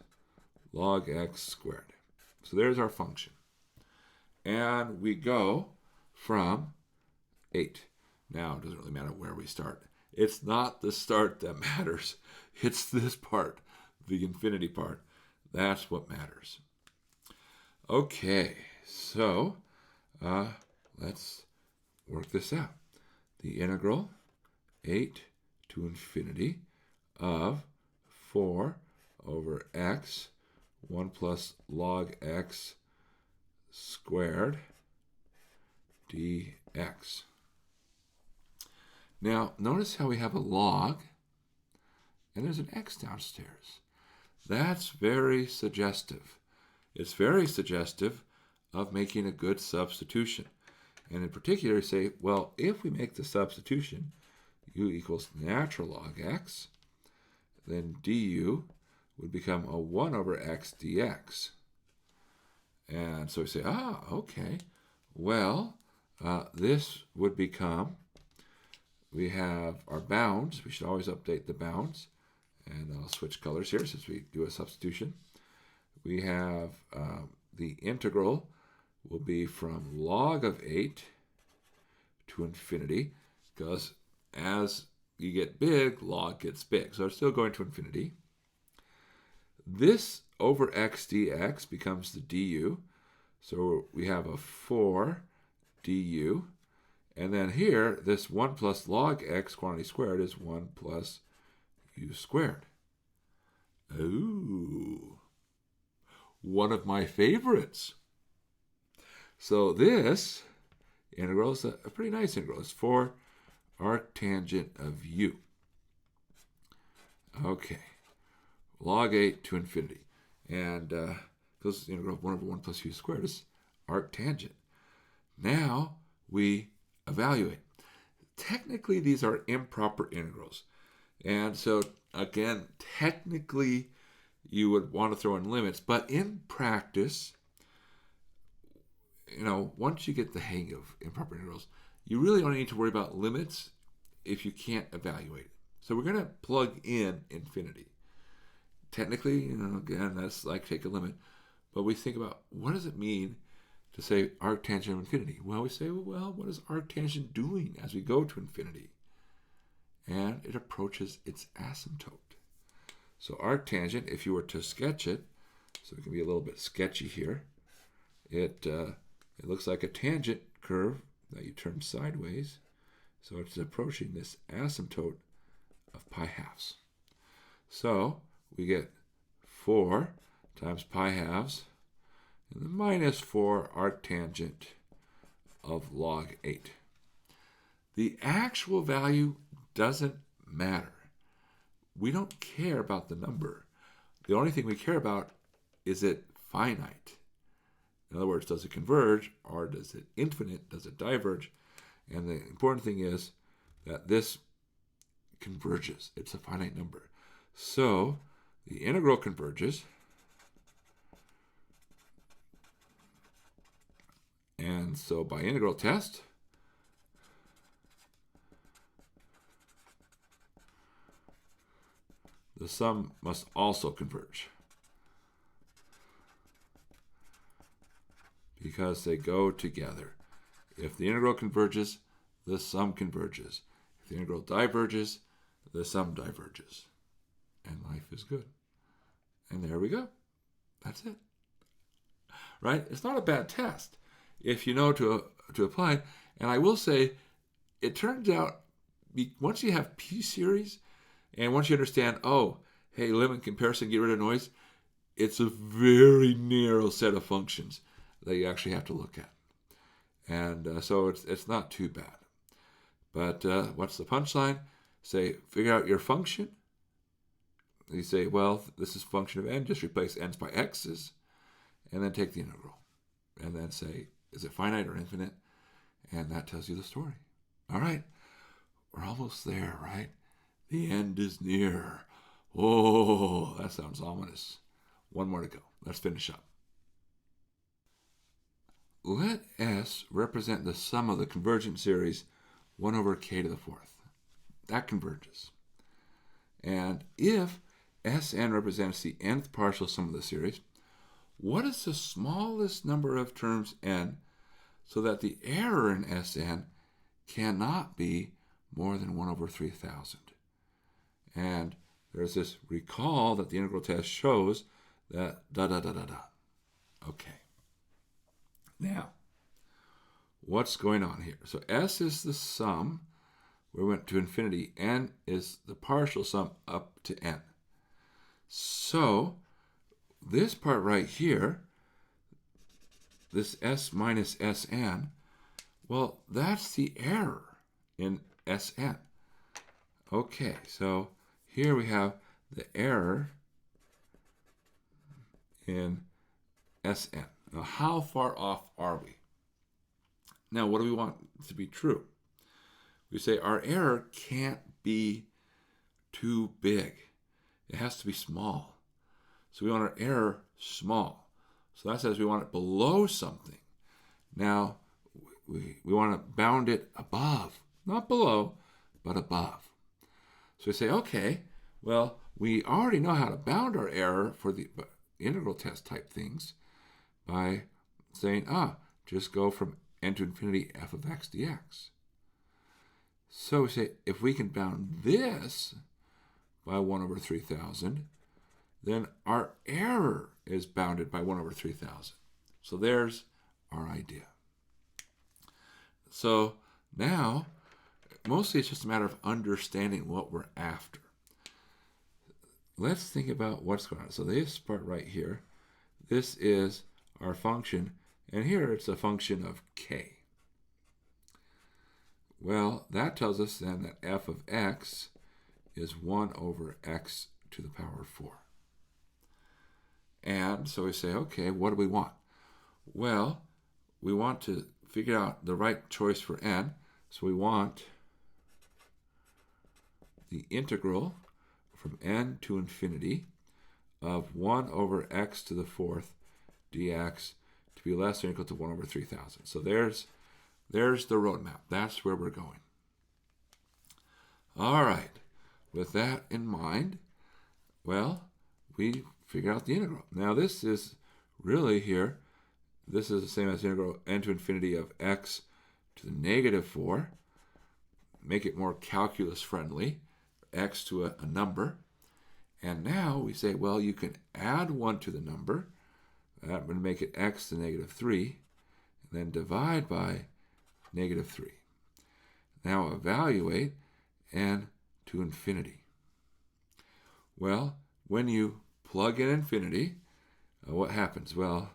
log x squared. So there's our function. And we go from 8. Now, it doesn't really matter where we start. It's not the start that matters. It's this part, the infinity part. That's what matters. Okay, so let's work this out. The integral 8 to infinity of 4 over x, 1 plus log x squared dx. Now, notice how we have a log, and there's an x downstairs. That's very suggestive. It's very suggestive of making a good substitution. And in particular, say, well, if we make the substitution, u equals natural log x, then du would become a 1 over x dx. And so we say, okay, well, this would become, we have our bounds. We should always update the bounds. And I'll switch colors here since we do a substitution. We have the integral will be from log of 8 to infinity, because as you get big, log gets big. So it's still going to infinity. This over x dx becomes the du. So we have a 4 du. And then here, this 1 plus log x quantity squared is 1 plus u squared. Ooh, one of my favorites. So this integral is a pretty nice integral. It's 4 arctangent of u. Okay, log 8 to infinity. And because the integral of 1 over 1 plus u squared is arctangent. Now we evaluate. Technically, these are improper integrals. And so, again, technically, you would want to throw in limits. But in practice, once you get the hang of improper integrals, you really only need to worry about limits if you can't evaluate it. So we're going to plug in infinity. Technically, again, that's like take a limit. But we think about, what does it mean to say arctangent of infinity? Well, we say, well, what is arctangent doing as we go to infinity? And it approaches its asymptote. So arctangent, if you were to sketch it, so it can be a little bit sketchy here, it looks like a tangent curve that you turn sideways. So it's approaching this asymptote of pi halves. So we get 4 times pi halves, and the minus 4 arctangent of log 8. The actual value doesn't matter. We don't care about the number. The only thing we care about is it finite. In other words, does it converge, or does it infinite, does it diverge? And the important thing is that this converges. It's a finite number. So the integral converges. And so by integral test, the sum must also converge, because they go together. If the integral converges, the sum converges. If the integral diverges, the sum diverges. And life is good. And there we go. That's it. Right? It's not a bad test if you know to apply it. And I will say, it turns out, once you have p-series, and once you understand, oh, hey, limit comparison, get rid of noise, it's a very narrow set of functions that you actually have to look at. And so it's not too bad. But what's the punchline? Say, figure out your function. You say, well, this is function of n. Just replace n's by x's. And then take the integral. And then say, is it finite or infinite? And that tells you the story. All right. We're almost there, right? The end is near. Oh, that sounds ominous. One more to go. Let's finish up. Let S represent the sum of the convergent series 1 over k to the 4th. That converges. And if Sn represents the nth partial sum of the series, what is the smallest number of terms n so that the error in Sn cannot be more than 1 over 3,000? And there's this recall that the integral test shows that da-da-da-da-da. Okay. Now, what's going on here? So S is the sum. We went to infinity. N is the partial sum up to n. So this part right here, this S minus Sn, well, that's the error in Sn. Okay, so here we have the error in Sn. Now, how far off are we? Now, what do we want to be true? We say our error can't be too big. It has to be small. So we want our error small. So that says we want it below something. Now, we want to bound it above. Not below, but above. So we say, okay, well, we already know how to bound our error for the integral test type things by saying, just go from n to infinity f of x dx. So we say, if we can bound this by 1 over 3,000, then our error is bounded by 1 over 3,000. So there's our idea. So now, mostly it's just a matter of understanding what we're after. Let's think about what's going on. So this part right here, this is our function, and here it's a function of k. Well, that tells us then that f of x is 1 over x to the power of 4. And so we say, okay, what do we want? Well, we want to figure out the right choice for n. So we want the integral from n to infinity of 1 over x to the 4th dx to be less than or equal to 1 over 3,000. So there's the roadmap. That's where we're going. All right. With that in mind, well, we figure out the integral. Now this is really here, this is the same as integral n to infinity of x to the negative 4. Make it more calculus friendly, x to a number. And now we say, well, you can add 1 to the number. That would make it x to negative 3. And then divide by negative 3. Now evaluate n to infinity. Well, when you plug in infinity, what happens? Well,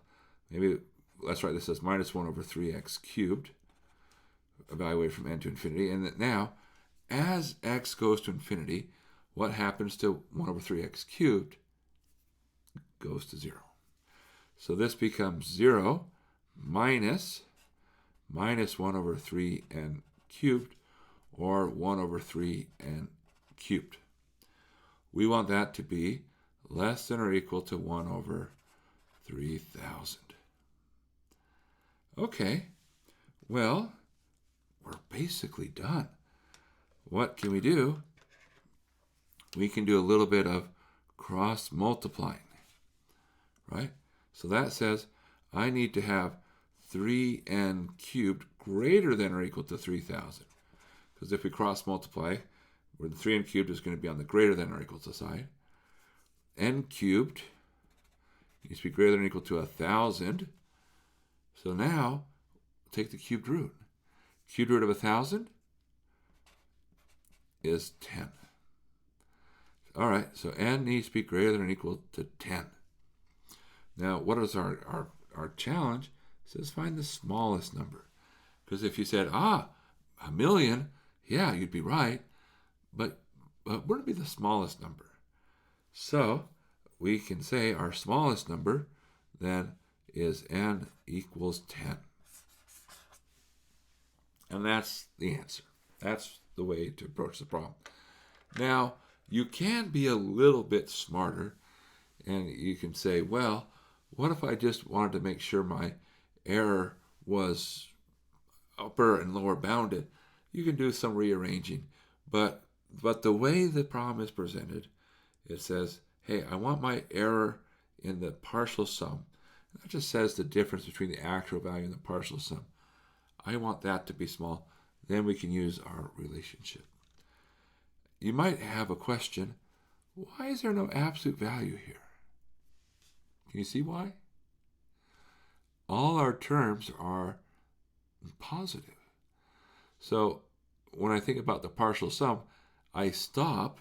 maybe let's write this as minus 1 over 3x cubed. Evaluate from n to infinity. And that now, as x goes to infinity, what happens to 1 over 3x cubed? Goes to 0. So this becomes 0 minus 1 over 3n cubed, or 1 over 3n cubed. We want that to be less than or equal to 1 over 3,000. Okay, well, we're basically done. What can we do? We can do a little bit of cross multiplying, right? So that says I need to have 3n cubed greater than or equal to 3,000. Because if we cross multiply, where the 3n cubed is going to be on the greater than or equal to side. N cubed needs to be greater than or equal to 1,000. So now, take the cubed root. Cubed root of 1,000 is 10. All right, so n needs to be greater than or equal to 10. Now, what is our challenge? It says find the smallest number. Because if you said, 1,000,000, yeah, you'd be right. But what would be the smallest number? So we can say our smallest number then is n equals 10. And that's the answer. That's the way to approach the problem. Now, you can be a little bit smarter, and you can say, well, what if I just wanted to make sure my error was upper and lower bounded? You can do some rearranging, but the way the problem is presented, it says, hey, I want my error in the partial sum. That just says the difference between the actual value and the partial sum. I want that to be small. Then we can use our relationship. You might have a question, why is there no absolute value here? Can you see why? All our terms are positive. So when I think about the partial sum, I stop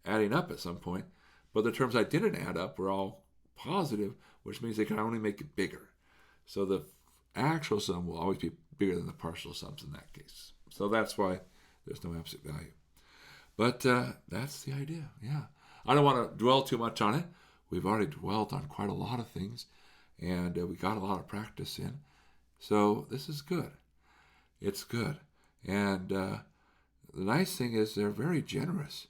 adding up at some point, but the terms I didn't add up were all positive, which means they can only make it bigger. So the actual sum will always be bigger than the partial sums in that case. So that's why there's no absolute value. But that's the idea, yeah. I don't want to dwell too much on it. We've already dwelt on quite a lot of things, and we got a lot of practice in. So this is good. It's good. And the nice thing is they're very generous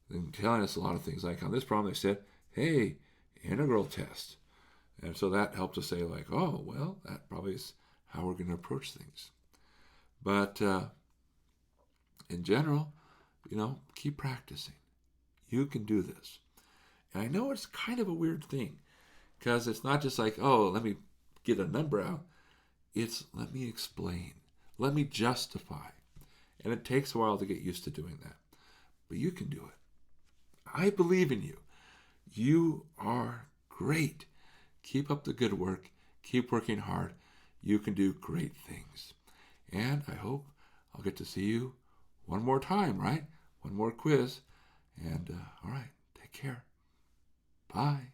in telling us a lot of things. Like on this problem, they said, hey, integral test. And so that helped us say, like, oh, well, that probably is how we're going to approach things. But in general, keep practicing. You can do this. And I know it's kind of a weird thing, because it's not just like, oh, let me get a number out. It's let me explain. Let me justify. And it takes a while to get used to doing that. But you can do it. I believe in you. You are great. Keep up the good work. Keep working hard. You can do great things. And I hope I'll get to see you one more time, right? One more quiz. And all right, take care. Bye.